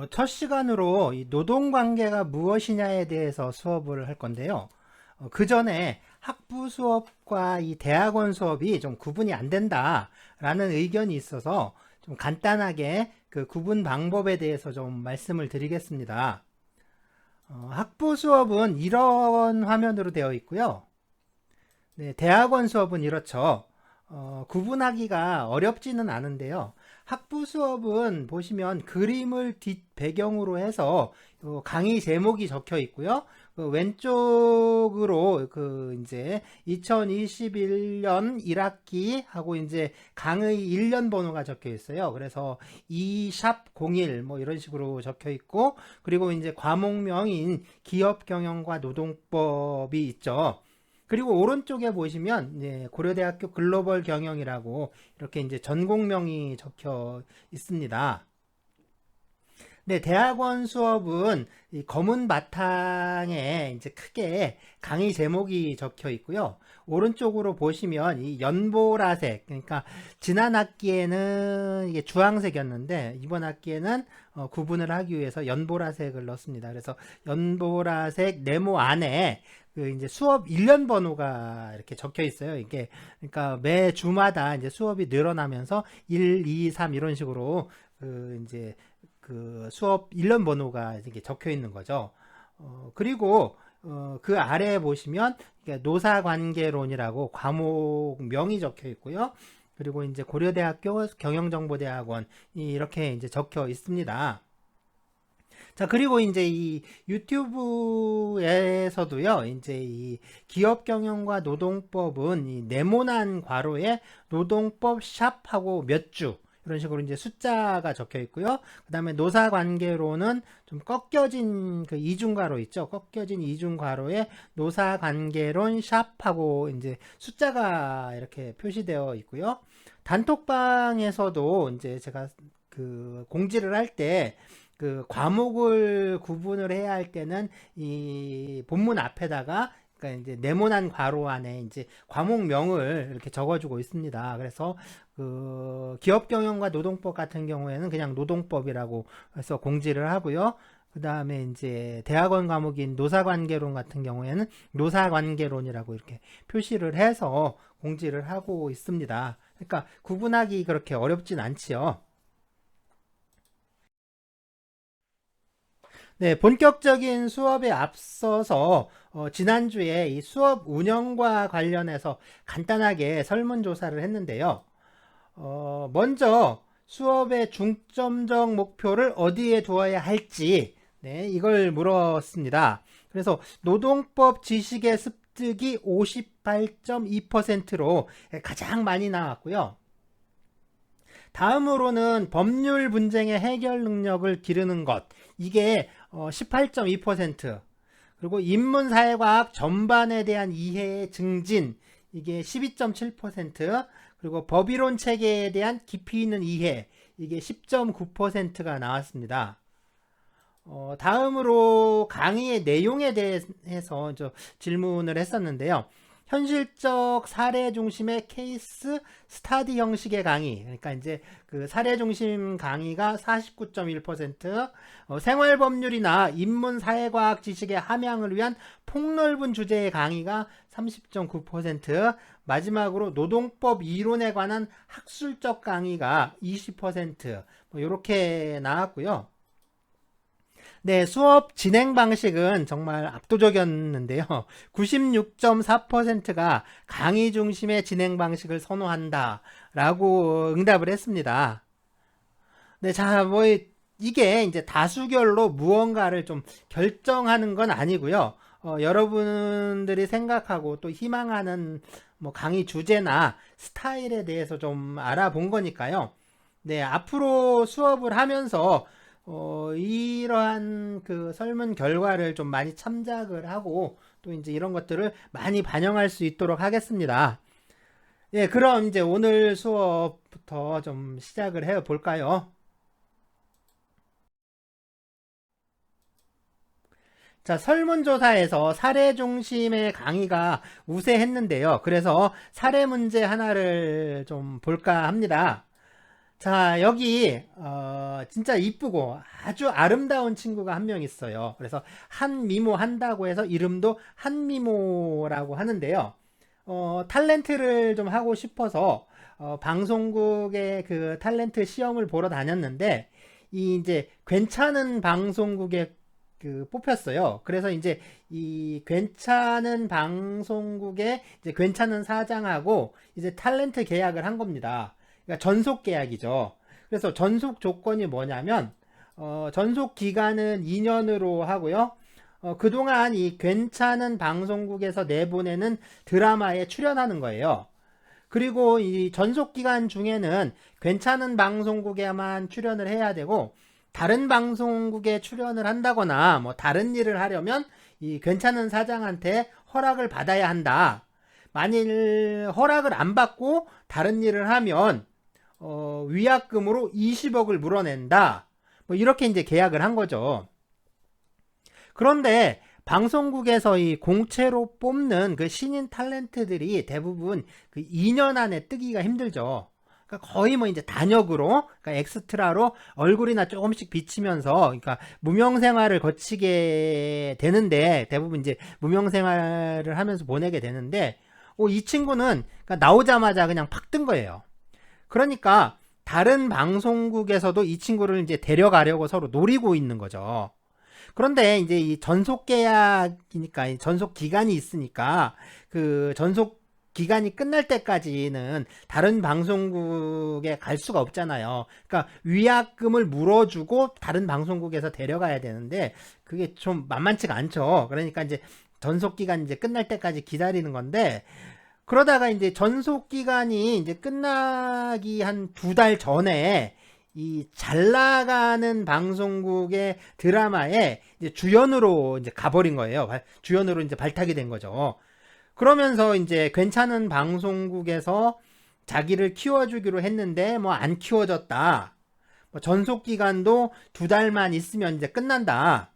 첫 시간으로 이 노동관계가 무엇이냐에 대해서 수업을 할 건데요. 그 전에 학부 수업과 이 대학원 수업이 좀 구분이 안 된다라는 의견이 있어서 좀 간단하게 그 구분 방법에 대해서 좀 말씀을 드리겠습니다. 학부 수업은 이런 화면으로 되어 있고요. 네, 대학원 수업은 이렇죠. 구분하기가 어렵지는 않은데요. 학부 수업은 보시면 그림을 뒷 배경으로 해서 강의 제목이 적혀 있고요. 그 왼쪽으로 그 이제 2021년 1학기 하고 이제 강의 1년 번호가 적혀 있어요. 그래서 2-01 뭐 이런 식으로 적혀 있고, 그리고 이제 과목명인 기업 경영과 노동법이 있죠. 그리고 오른쪽에 보시면 고려대학교 글로벌 경영이라고 이렇게 이제 전공명이 적혀 있습니다. 네, 대학원 수업은 이 검은 바탕에 이제 크게 강의 제목이 적혀 있고요. 오른쪽으로 보시면 이 연보라색, 그러니까 지난 학기에는 이게 주황색이었는데 이번 학기에는 구분을 하기 위해서 연보라색을 넣습니다. 그래서 연보라색 네모 안에 그 이제 수업 1년 번호가 이렇게 적혀 있어요. 이게 그러니까 매 주마다 이제 수업이 늘어나면서 1, 2, 3 이런 식으로 그 이제 그 수업 1년 번호가 이렇게 적혀 있는 거죠. 그리고 그 아래에 보시면 노사관계론이라고 과목명이 적혀 있고요. 그리고 이제 고려대학교 경영정보대학원 이렇게 이제 적혀 있습니다. 자, 그리고 이제 이 유튜브에서도요, 이제 이 기업 경영과 노동법은 이 네모난 괄호에 노동법 샵하고 몇 주, 이런 식으로 이제 숫자가 적혀 있고요. 그 다음에 노사관계로는 좀 꺾여진 그 이중괄호 있죠. 꺾여진 이중괄호에 노사관계론 샵하고 이제 숫자가 이렇게 표시되어 있고요. 단톡방에서도 이제 제가 그 공지를 할 때 그 과목을 구분을 해야 할 때는 이 본문 앞에다가 그러니까 이제 네모난 괄호 안에 이제 과목명을 이렇게 적어주고 있습니다. 그래서 그 기업 경영과 노동법 같은 경우에는 그냥 노동법이라고 해서 공지를 하고요. 그 다음에 이제 대학원 과목인 노사관계론 같은 경우에는 노사관계론이라고 이렇게 표시를 해서 공지를 하고 있습니다. 그러니까 구분하기 그렇게 어렵진 않지요. 네, 본격적인 수업에 앞서서 지난주에 이 수업 운영과 관련해서 간단하게 설문조사를 했는데요. 먼저 수업의 중점적 목표를 어디에 두어야 할지, 네, 이걸 물었습니다. 그래서 노동법 지식의 습득이 58.2%로 가장 많이 나왔고요. 다음으로는 법률 분쟁의 해결 능력을 기르는 것, 이게 18.2%, 그리고 인문사회과학 전반에 대한 이해의 증진, 이게 12.7%, 그리고 법이론 체계에 대한 깊이 있는 이해, 이게 10.9%가 나왔습니다. 다음으로 강의의 내용에 대해서 질문을 했었는데요. 현실적 사례 중심의 케이스 스타디 형식의 강의, 그러니까 이제 그 사례 중심 강의가 49.1%, 생활 법률이나 인문 사회과학 지식의 함양을 위한 폭넓은 주제의 강의가 30.9%, 마지막으로 노동법 이론에 관한 학술적 강의가 20%, 뭐 이렇게 나왔고요. 네, 수업 진행 방식은 정말 압도적이었는데요. 96.4%가 강의 중심의 진행 방식을 선호한다 라고 응답을 했습니다. 네, 자, 뭐 이게 이제 다수결로 무언가를 좀 결정하는 건 아니고요. 여러분들이 생각하고 또 희망하는 뭐 강의 주제나 스타일에 대해서 좀 알아본 거니까요. 네, 앞으로 수업을 하면서 이러한 그 설문 결과를 좀 많이 참작을 하고 또 이제 이런 것들을 많이 반영할 수 있도록 하겠습니다. 예, 그럼 이제 오늘 수업부터 좀 시작을 해 볼까요? 자, 설문조사에서 사례 중심의 강의가 우세했는데요. 그래서 사례 문제 하나를 좀 볼까 합니다. 자, 여기 진짜 이쁘고 아주 아름다운 친구가 한 명 있어요. 그래서 한미모 한다고 해서 이름도 한미모라고 하는데요. 탤런트를 좀 하고 싶어서 방송국의 그 탤런트 시험을 보러 다녔는데 이 이제 괜찮은 방송국에 그 뽑혔어요. 그래서 이제 이 괜찮은 방송국에 이제 괜찮은 사장하고 이제 탤런트 계약을 한 겁니다. 그러니까 전속 계약이죠. 그래서 전속 조건이 뭐냐면 전속 기간은 2년으로 하고요. 그동안 이 괜찮은 방송국에서 내보내는 드라마에 출연하는 거예요. 그리고 이 전속 기간 중에는 괜찮은 방송국에만 출연을 해야 되고 다른 방송국에 출연을 한다거나 뭐 다른 일을 하려면 이 괜찮은 사장한테 허락을 받아야 한다. 만일 허락을 안 받고 다른 일을 하면 위약금으로 20억을 물어낸다. 뭐 이렇게 이제 계약을 한 거죠. 그런데 방송국에서 이 공채로 뽑는 그 신인 탤런트들이 대부분 그 2년 안에 뜨기가 힘들죠. 그러니까 거의 뭐 이제 단역으로, 그러니까 엑스트라로 얼굴이나 조금씩 비치면서, 그러니까 무명 생활을 거치게 되는데, 대부분 이제 무명 생활을 하면서 보내게 되는데, 이 친구는 그러니까 나오자마자 그냥 팍 뜬 거예요. 그러니까 다른 방송국에서도 이 친구를 이제 데려가려고 서로 노리고 있는 거죠. 그런데 이제 이 전속 계약이니까 전속 기간이 있으니까 그 전속 기간이 끝날 때까지는 다른 방송국에 갈 수가 없잖아요. 그러니까 위약금을 물어주고 다른 방송국에서 데려가야 되는데 그게 좀 만만치가 않죠. 그러니까 이제 전속 기간 이제 끝날 때까지 기다리는 건데 그러다가 이제 전속 기간이 이제 끝나기 한 2달 전에 이 잘 나가는 방송국의 드라마에 이제 주연으로 이제 가버린 거예요. 주연으로 이제 발탁이 된 거죠. 그러면서 이제 괜찮은 방송국에서 자기를 키워주기로 했는데 뭐 안 키워졌다. 뭐 전속 기간도 2달만 있으면 이제 끝난다.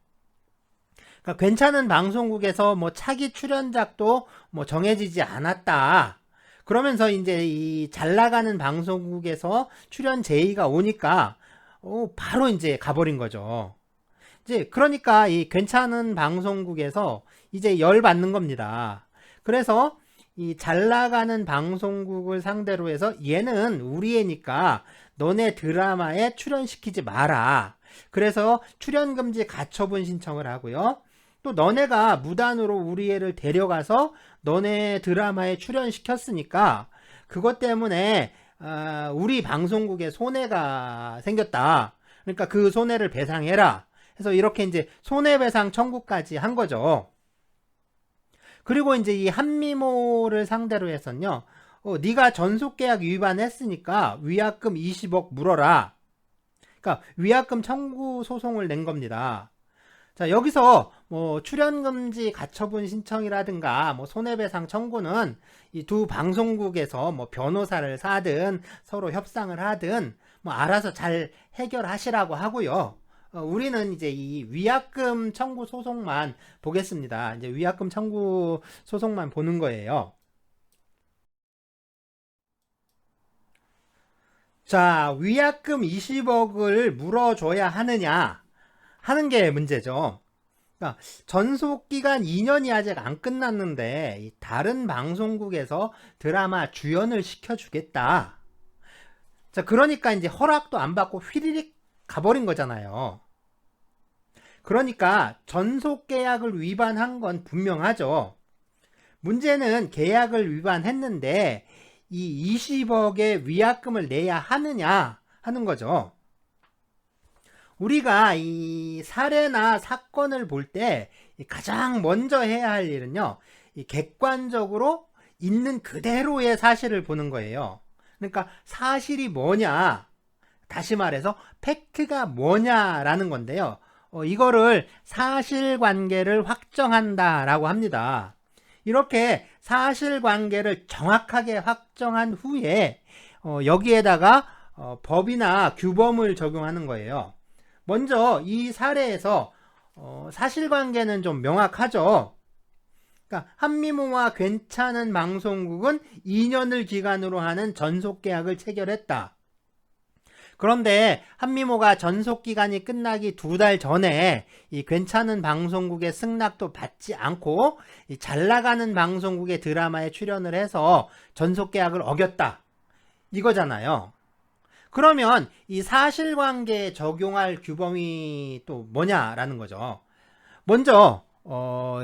그러니까 괜찮은 방송국에서 뭐 차기 출연작도 뭐 정해지지 않았다. 그러면서 이제 이 잘 나가는 방송국에서 출연 제의가 오니까 바로 이제 가버린 거죠. 이제 그러니까 이 괜찮은 방송국에서 이제 열 받는 겁니다. 그래서 이 잘 나가는 방송국을 상대로 해서 얘는 우리 애니까 너네 드라마에 출연시키지 마라. 그래서 출연금지 가처분 신청을 하고요. 또 너네가 무단으로 우리 애를 데려가서 너네 드라마에 출연시켰으니까 그것 때문에 우리 방송국에 손해가 생겼다. 그러니까 그 손해를 배상해라. 그래서 이렇게 이제 손해배상 청구까지 한 거죠. 그리고 이제 이 한미모를 상대로 해서는요. 네가 전속계약 위반했으니까 위약금 20억 물어라. 그러니까 위약금 청구 소송을 낸 겁니다. 자, 여기서 뭐 출연금지 가처분 신청이라든가 뭐 손해배상 청구는 이 두 방송국에서 뭐 변호사를 사든 서로 협상을 하든 뭐 알아서 잘 해결하시라고 하고요. 우리는 이제 이 위약금 청구 소송만 보겠습니다. 이제 위약금 청구 소송만 보는 거예요. 자, 위약금 20억을 물어줘야 하느냐 하는 게 문제죠. 그러니까 전속기간 2년이 아직 안 끝났는데 다른 방송국에서 드라마 주연을 시켜주겠다. 자, 그러니까 이제 허락도 안 받고 휘리릭 가버린 거잖아요. 그러니까 전속 계약을 위반한 건 분명하죠. 문제는 계약을 위반했는데 이 20억의 위약금을 내야 하느냐 하는 거죠. 우리가 이 사례나 사건을 볼 때 가장 먼저 해야 할 일은요, 객관적으로 있는 그대로의 사실을 보는 거예요. 그러니까 사실이 뭐냐, 다시 말해서 팩트가 뭐냐라는 건데요. 이거를 사실관계를 확정한다라고 합니다. 이렇게 사실관계를 정확하게 확정한 후에 여기에다가 법이나 규범을 적용하는 거예요. 먼저 이 사례에서 사실관계는 좀 명확하죠. 그러니까 한미모와 괜찮은 방송국은 2년을 기간으로 하는 전속계약을 체결했다. 그런데 한미모가 전속기간이 끝나기 2달 전에 이 괜찮은 방송국의 승낙도 받지 않고 이 잘나가는 방송국의 드라마에 출연을 해서 전속계약을 어겼다. 이거잖아요. 그러면 이 사실관계에 적용할 규범이 또 뭐냐라는 거죠. 먼저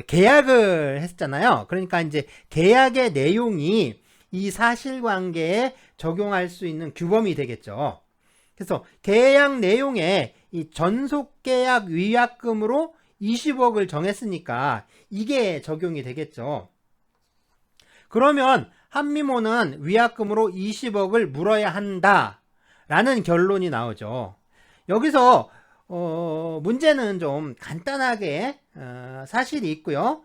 계약을 했잖아요. 그러니까 이제 계약의 내용이 이 사실관계에 적용할 수 있는 규범이 되겠죠. 그래서 계약 내용에 이 전속계약 위약금으로 20억을 정했으니까 이게 적용이 되겠죠. 그러면 한미모는 위약금으로 20억을 물어야 한다 라는 결론이 나오죠. 여기서 문제는 좀 간단하게 사실이 있고요.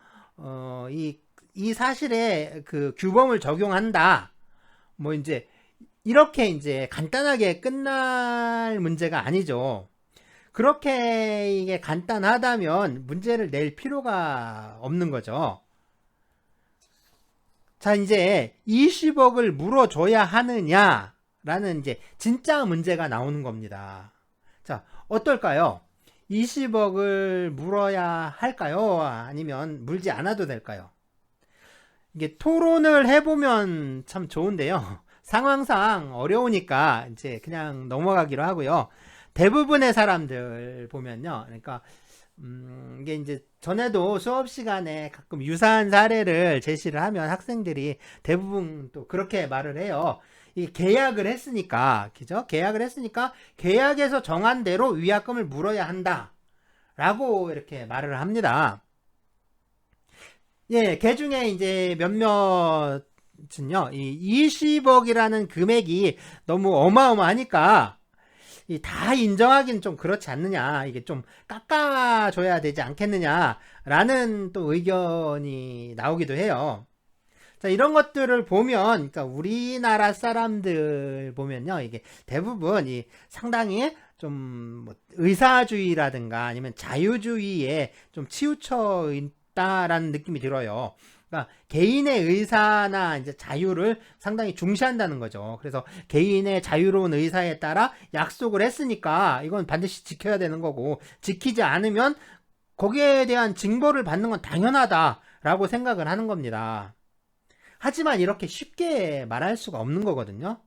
이 사실에 그 규범을 적용한다. 뭐 이제 이렇게 이제 간단하게 끝날 문제가 아니죠. 그렇게 이게 간단하다면 문제를 낼 필요가 없는 거죠. 자, 이제 20억을 물어줘야 하느냐라는 이제 진짜 문제가 나오는 겁니다. 자, 어떨까요? 20억을 물어야 할까요? 아니면 물지 않아도 될까요? 이게 토론을 해보면 참 좋은데요. 상황상 어려우니까 이제 그냥 넘어가기로 하고요. 대부분의 사람들 보면요. 그러니까 이게 이제 전에도 수업 시간에 가끔 유사한 사례를 제시를 하면 학생들이 대부분 또 그렇게 말을 해요. 이 계약을 했으니까, 그죠? 계약을 했으니까 계약에서 정한 대로 위약금을 물어야 한다. 라고 이렇게 말을 합니다. 예, 그 중에 이제 몇몇은요, 이 20억이라는 금액이 너무 어마어마하니까 다 인정하기는 좀 그렇지 않느냐, 이게 좀 깎아줘야 되지 않겠느냐 라는 또 의견이 나오기도 해요. 자, 이런 것들을 보면, 그러니까 우리나라 사람들 보면요, 이게 대부분 상당히 좀뭐 의사주의라든가 아니면 자유주의에 좀 치우쳐 있다라는 느낌이 들어요. 그러니까 개인의 의사나 이제 자유를 상당히 중시한다는 거죠. 그래서 개인의 자유로운 의사에 따라 약속을 했으니까 이건 반드시 지켜야 되는 거고, 지키지 않으면 거기에 대한 징벌을 받는 건 당연하다라고 생각을 하는 겁니다. 하지만 이렇게 쉽게 말할 수가 없는 거거든요.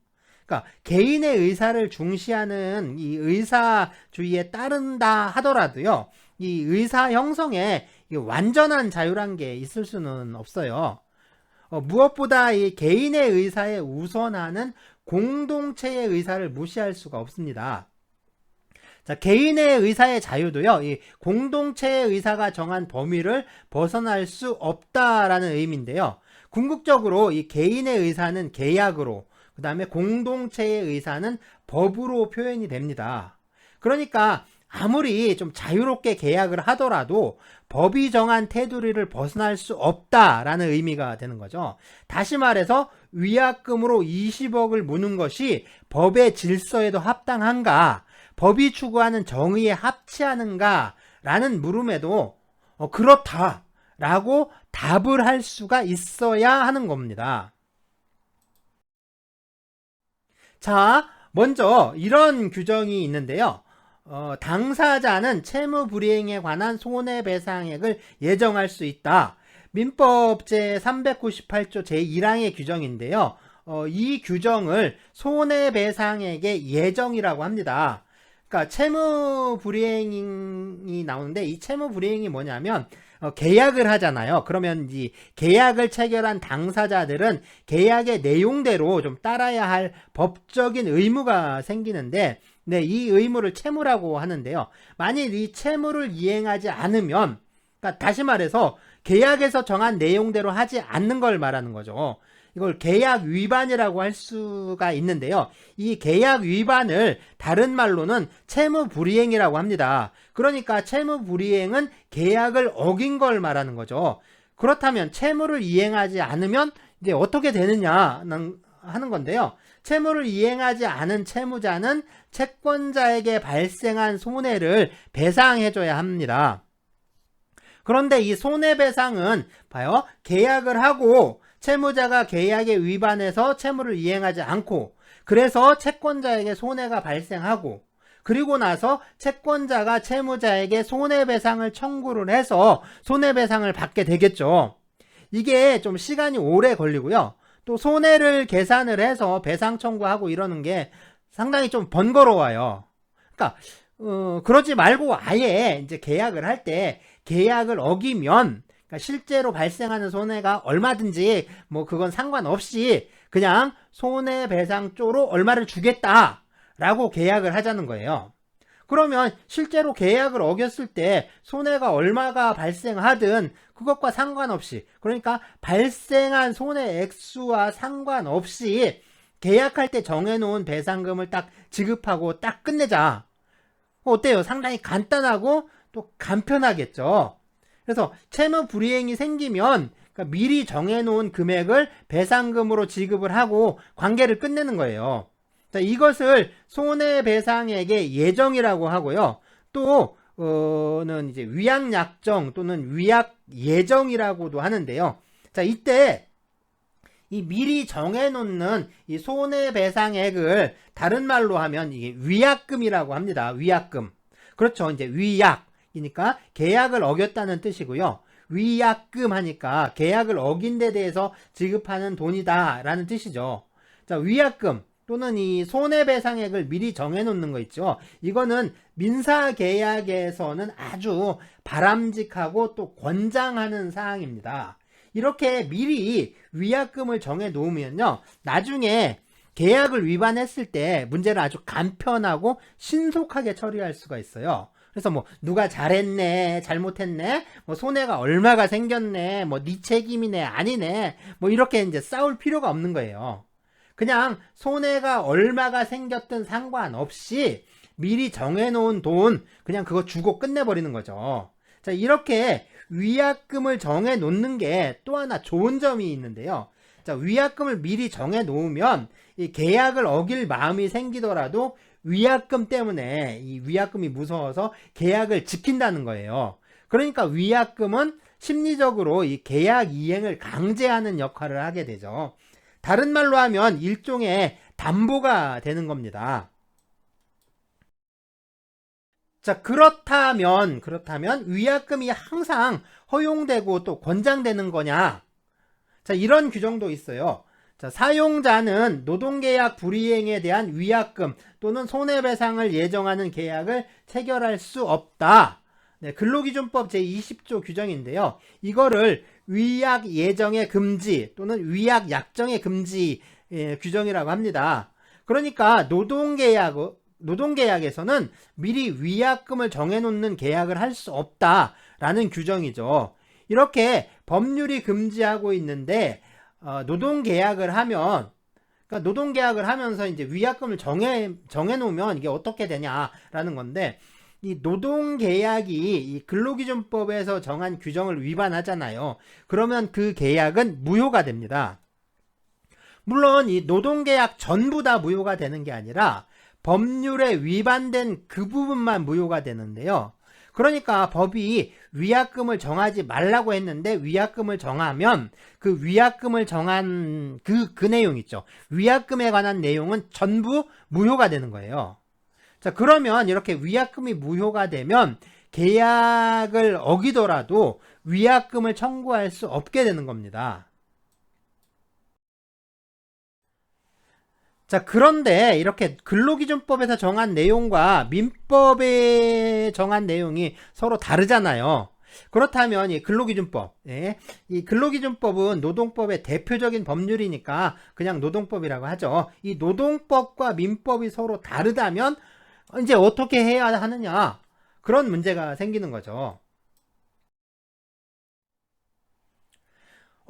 그러니까 개인의 의사를 중시하는 이 의사주의에 따른다 하더라도요, 이 의사 형성에 완전한 자유란 게 있을 수는 없어요. 무엇보다 이 개인의 의사에 우선하는 공동체의 의사를 무시할 수가 없습니다. 자, 개인의 의사의 자유도요, 이 공동체의 의사가 정한 범위를 벗어날 수 없다라는 의미인데요. 궁극적으로 이 개인의 의사는 계약으로, 그 다음에 공동체의 의사는 법으로 표현이 됩니다. 그러니까 아무리 좀 자유롭게 계약을 하더라도 법이 정한 테두리를 벗어날 수 없다라는 의미가 되는 거죠. 다시 말해서 위약금으로 20억을 무는 것이 법의 질서에도 합당한가, 법이 추구하는 정의에 합치하는가 라는 물음에도 그렇다라고 답을 할 수가 있어야 하는 겁니다. 자, 먼저 이런 규정이 있는데요. 당사자는 채무 불이행에 관한 손해배상액을 예정할 수 있다. 민법 제398조 제1항의 규정인데요. 이 규정을 손해배상액의 예정이라고 합니다. 그러니까 채무 불이행이 나오는데, 이 채무 불이행이 뭐냐면 계약을 하잖아요. 그러면 이 계약을 체결한 당사자들은 계약의 내용대로 좀 따라야 할 법적인 의무가 생기는데, 네, 이 의무를 채무라고 하는데요. 만일 이 채무를 이행하지 않으면, 그러니까 다시 말해서 계약에서 정한 내용대로 하지 않는 걸 말하는 거죠. 이걸 계약 위반이라고 할 수가 있는데요. 이 계약 위반을 다른 말로는 채무 불이행이라고 합니다. 그러니까 채무 불이행은 계약을 어긴 걸 말하는 거죠. 그렇다면 채무를 이행하지 않으면 이제 어떻게 되느냐 하는 건데요. 채무를 이행하지 않은 채무자는 채권자에게 발생한 손해를 배상해줘야 합니다. 그런데 이 손해배상은 봐요, 계약을 하고 채무자가 계약에 위반해서 채무를 이행하지 않고, 그래서 채권자에게 손해가 발생하고, 그리고 나서 채권자가 채무자에게 손해배상을 청구를 해서 손해배상을 받게 되겠죠. 이게 좀 시간이 오래 걸리고요. 또 손해를 계산을 해서 배상 청구하고 이러는 게 상당히 좀 번거로워요. 그러니까 그러지 말고 아예 이제 계약을 할 때 계약을 어기면, 그러니까 실제로 발생하는 손해가 얼마든지 뭐 그건 상관없이 그냥 손해배상조로 얼마를 주겠다라고 계약을 하자는 거예요. 그러면 실제로 계약을 어겼을 때 손해가 얼마가 발생하든 그것과 상관없이, 그러니까 발생한 손해 액수와 상관없이 계약할 때 정해놓은 배상금을 딱 지급하고 딱 끝내자. 어때요? 상당히 간단하고 또 간편하겠죠. 그래서 채무 불이행이 생기면 그러니까 미리 정해놓은 금액을 배상금으로 지급을 하고 관계를 끝내는 거예요. 자, 이것을 손해배상액의 예정이라고 하고요. 또는 이제 위약약정 또는 위약예정이라고도 하는데요. 자, 이때 이 미리 정해놓는 이 손해배상액을 다른 말로 하면 이게 위약금이라고 합니다. 위약금. 그렇죠. 이제 위약이니까 계약을 어겼다는 뜻이고요. 위약금 하니까 계약을 어긴 데 대해서 지급하는 돈이다 라는 뜻이죠. 자, 위약금 또는 이 손해배상액을 미리 정해놓는 거 있죠. 이거는 민사계약에서는 아주 바람직하고 또 권장하는 사항입니다. 이렇게 미리 위약금을 정해 놓으면요, 나중에 계약을 위반했을 때 문제를 아주 간편하고 신속하게 처리할 수가 있어요. 그래서 뭐 누가 잘했네, 잘못했네, 뭐 손해가 얼마가 생겼네, 뭐 네 책임이네, 아니네, 뭐 이렇게 이제 싸울 필요가 없는 거예요. 그냥 손해가 얼마가 생겼든 상관없이 미리 정해놓은 돈 그냥 그거 주고 끝내버리는 거죠. 자, 이렇게 위약금을 정해 놓는 게 또 하나 좋은 점이 있는데요. 자, 위약금을 미리 정해 놓으면 이 계약을 어길 마음이 생기더라도 위약금 때문에 이 위약금이 무서워서 계약을 지킨다는 거예요. 그러니까 위약금은 심리적으로 이 계약 이행을 강제하는 역할을 하게 되죠. 다른 말로 하면 일종의 담보가 되는 겁니다. 자, 그렇다면 위약금이 항상 허용되고 또 권장되는 거냐? 자, 이런 규정도 있어요. 자, 사용자는 노동계약 불이행에 대한 위약금 또는 손해배상을 예정하는 계약을 체결할 수 없다. 네, 근로기준법 제20조 규정인데요. 이거를 위약 예정의 금지 또는 위약 약정의 금지 규정이라고 합니다. 그러니까 노동계약에서는 미리 위약금을 정해놓는 계약을 할 수 없다라는 규정이죠. 이렇게 법률이 금지하고 있는데 노동계약을 하면, 그러니까 노동계약을 하면서 이제 위약금을 정해놓으면 이게 어떻게 되냐라는 건데, 이 노동계약이 이 근로기준법에서 정한 규정을 위반하잖아요. 그러면 그 계약은 무효가 됩니다. 물론 이 노동계약 전부 다 무효가 되는 게 아니라 법률에 위반된 그 부분만 무효가 되는데요. 그러니까 법이 위약금을 정하지 말라고 했는데 위약금을 정하면 그 위약금을 정한 그 내용 있죠. 위약금에 관한 내용은 전부 무효가 되는 거예요. 자, 그러면 이렇게 위약금이 무효가 되면 계약을 어기더라도 위약금을 청구할 수 없게 되는 겁니다. 자, 그런데 이렇게 근로기준법에서 정한 내용과 민법에 정한 내용이 서로 다르잖아요. 그렇다면 이 근로기준법, 이 근로기준법은 노동법의 대표적인 법률이니까 그냥 노동법이라고 하죠. 이 노동법과 민법이 서로 다르다면 이제 어떻게 해야 하느냐, 그런 문제가 생기는 거죠.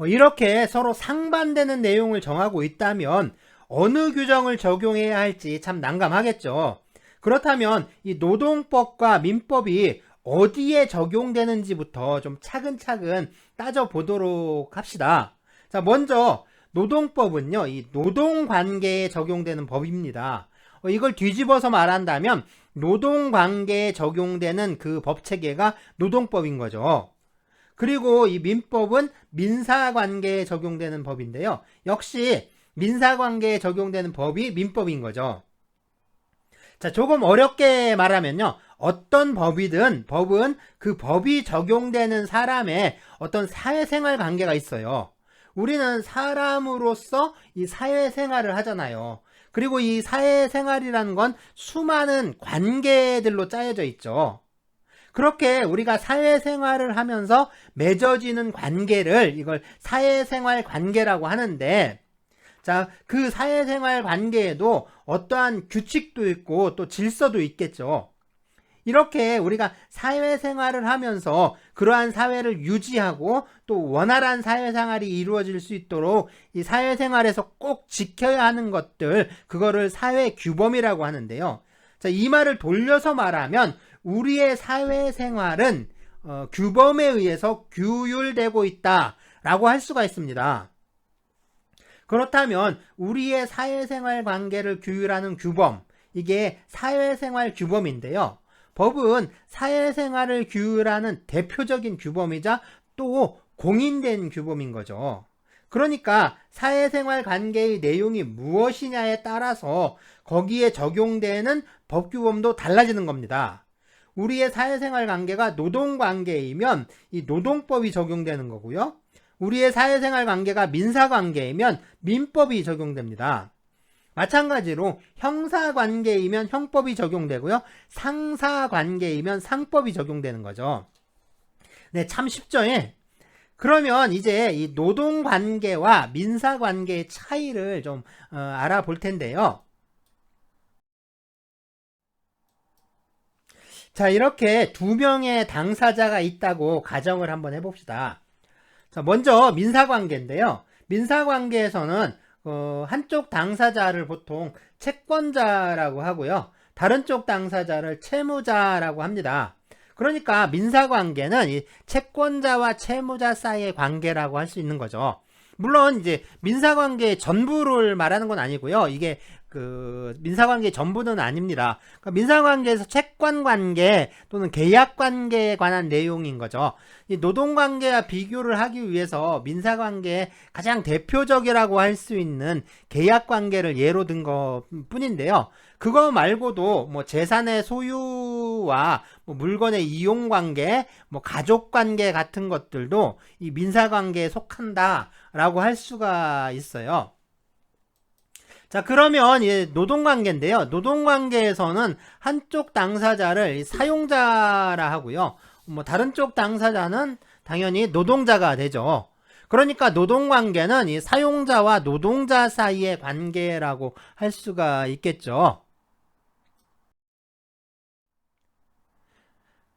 이렇게 서로 상반되는 내용을 정하고 있다면 어느 규정을 적용해야 할지 참 난감하겠죠. 그렇다면 이 노동법과 민법이 어디에 적용되는지부터 좀 차근차근 따져보도록 합시다. 자, 먼저 노동법은요, 이 노동관계에 적용되는 법입니다. 이걸 뒤집어서 말한다면 노동관계에 적용되는 그 법체계가 노동법인 거죠. 그리고 이 민법은 민사관계에 적용되는 법인데요. 역시 민사관계에 적용되는 법이 민법인 거죠. 자, 조금 어렵게 말하면요. 어떤 법이든 법은 그 법이 적용되는 사람의 어떤 사회생활 관계가 있어요. 우리는 사람으로서 이 사회생활을 하잖아요. 그리고 이 사회생활이라는 건 수많은 관계들로 짜여져 있죠. 그렇게 우리가 사회생활을 하면서 맺어지는 관계를 이걸 사회생활 관계라고 하는데, 자, 그 사회생활 관계에도 어떠한 규칙도 있고 또 질서도 있겠죠. 이렇게 우리가 사회생활을 하면서 그러한 사회를 유지하고 또 원활한 사회생활이 이루어질 수 있도록 이 사회생활에서 꼭 지켜야 하는 것들, 그거를 사회규범이라고 하는데요. 자, 이 말을 돌려서 말하면 우리의 사회생활은 규범에 의해서 규율되고 있다라고 할 수가 있습니다. 그렇다면 우리의 사회생활 관계를 규율하는 규범, 이게 사회생활 규범인데요. 법은 사회생활을 규율하는 대표적인 규범이자 또 공인된 규범인 거죠. 그러니까 사회생활 관계의 내용이 무엇이냐에 따라서 거기에 적용되는 법규범도 달라지는 겁니다. 우리의 사회생활 관계가 노동관계이면 이 노동법이 적용되는 거고요. 우리의 사회생활 관계가 민사관계이면 민법이 적용됩니다. 마찬가지로 형사관계이면 형법이 적용되고요. 상사관계이면 상법이 적용되는 거죠. 네, 참 쉽죠? 예? 그러면 이제 이 노동관계와 민사관계의 차이를 좀 알아볼 텐데요. 자, 이렇게 두 명의 당사자가 있다고 가정을 한번 해봅시다. 자, 먼저 민사관계인데요. 민사관계에서는 한쪽 당사자를 보통 채권자라고 하고요. 다른 쪽 당사자를 채무자라고 합니다. 그러니까 민사관계는 이 채권자와 채무자 사이의 관계라고 할 수 있는 거죠. 물론 이제 민사관계의 전부를 말하는 건 아니고요. 이게 그 민사관계의 전부는 아닙니다. 그러니까 민사관계에서 채권관계 또는 계약관계에 관한 내용인 거죠. 이 노동관계와 비교를 하기 위해서 민사관계의 가장 대표적이라고 할 수 있는 계약관계를 예로 든 것 뿐인데요. 그거 말고도 뭐 재산의 소유와 뭐 물건의 이용관계, 뭐 가족관계 같은 것들도 이 민사관계에 속한다라고 할 수가 있어요. 자, 그러면 노동관계인데요. 노동관계에서는 한쪽 당사자를 사용자라 하고요. 뭐 다른 쪽 당사자는 당연히 노동자가 되죠. 그러니까 노동관계는 이 사용자와 노동자 사이의 관계라고 할 수가 있겠죠.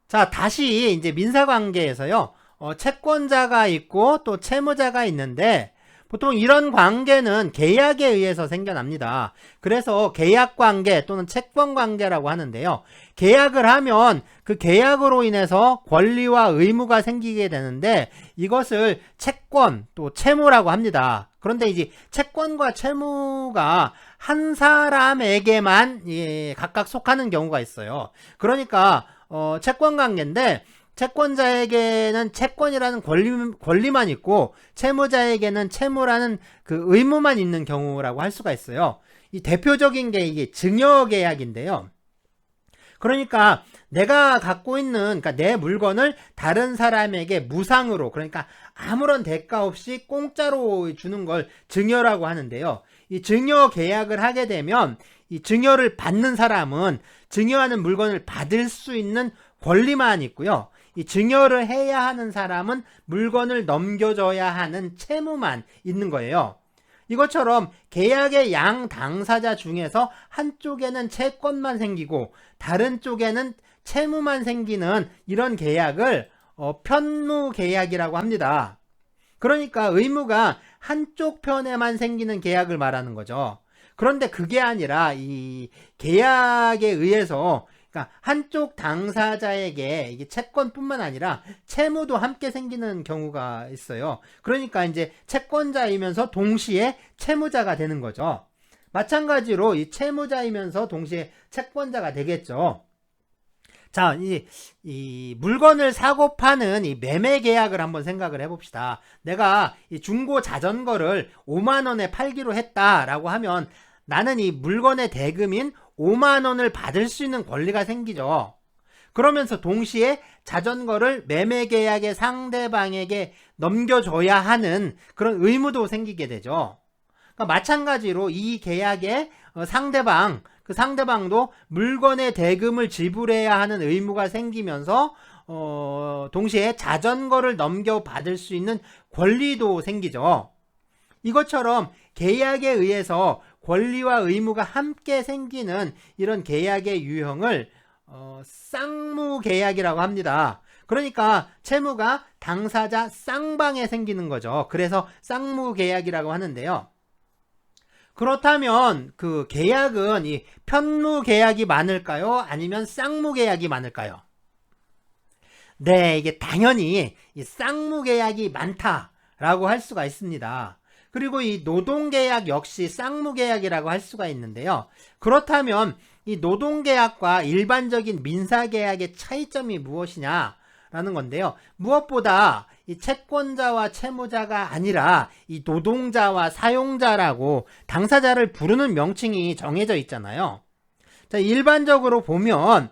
자, 다시 이제 민사관계에서요. 채권자가 있고 또 채무자가 있는데 보통 이런 관계는 계약에 의해서 생겨납니다. 그래서 계약관계 또는 채권관계라고 하는데요. 계약을 하면 그 계약으로 인해서 권리와 의무가 생기게 되는데 이것을 채권 또 채무라고 합니다. 그런데 이제 채권과 채무가 한 사람에게만 각각 속하는 경우가 있어요. 그러니까 채권관계인데 채권자에게는 채권이라는 권리만 있고 채무자에게는 채무라는 그 의무만 있는 경우라고 할 수가 있어요. 이 대표적인 게 이게 증여계약인데요. 그러니까 내가 갖고 있는, 그러니까 내 물건을 다른 사람에게 무상으로, 그러니까 아무런 대가 없이 공짜로 주는 걸 증여라고 하는데요. 이 증여 계약을 하게 되면 이 증여를 받는 사람은 증여하는 물건을 받을 수 있는 권리만 있고요. 이 증여를 해야 하는 사람은 물건을 넘겨줘야 하는 채무만 있는 거예요. 이것처럼 계약의 양 당사자 중에서 한쪽에는 채권만 생기고 다른 쪽에는 채무만 생기는 이런 계약을 편무 계약이라고 합니다. 그러니까 의무가 한쪽 편에만 생기는 계약을 말하는 거죠. 그런데 그게 아니라 이 계약에 의해서, 그러니까 한쪽 당사자에게 이게 채권뿐만 아니라 채무도 함께 생기는 경우가 있어요. 그러니까 이제 채권자이면서 동시에 채무자가 되는 거죠. 마찬가지로 이 채무자이면서 동시에 채권자가 되겠죠. 자, 이 물건을 사고 파는 이 매매 계약을 한번 생각을 해봅시다. 내가 이 중고 자전거를 5만원에 팔기로 했다라고 하면 나는 이 물건의 대금인 5만원을 받을 수 있는 권리가 생기죠. 그러면서 동시에 자전거를 매매 계약의 상대방에게 넘겨줘야 하는 그런 의무도 생기게 되죠. 그러니까 마찬가지로 이 계약의 상대방, 그 상대방도 물건의 대금을 지불해야 하는 의무가 생기면서 동시에 자전거를 넘겨받을 수 있는 권리도 생기죠. 이것처럼 계약에 의해서 권리와 의무가 함께 생기는 이런 계약의 유형을 쌍무계약이라고 합니다. 그러니까 채무가 당사자 쌍방에 생기는 거죠. 그래서 쌍무계약이라고 하는데요. 그렇다면 그 계약은 이 편무계약이 많을까요? 아니면 쌍무계약이 많을까요? 네, 이게 당연히 이 쌍무계약이 많다라고 할 수가 있습니다. 그리고 이 노동계약 역시 쌍무계약이라고 할 수가 있는데요. 그렇다면 이 노동계약과 일반적인 민사계약의 차이점이 무엇이냐라는 건데요. 무엇보다 이 채권자와 채무자가 아니라 이 노동자와 사용자라고 당사자를 부르는 명칭이 정해져 있잖아요. 자, 일반적으로 보면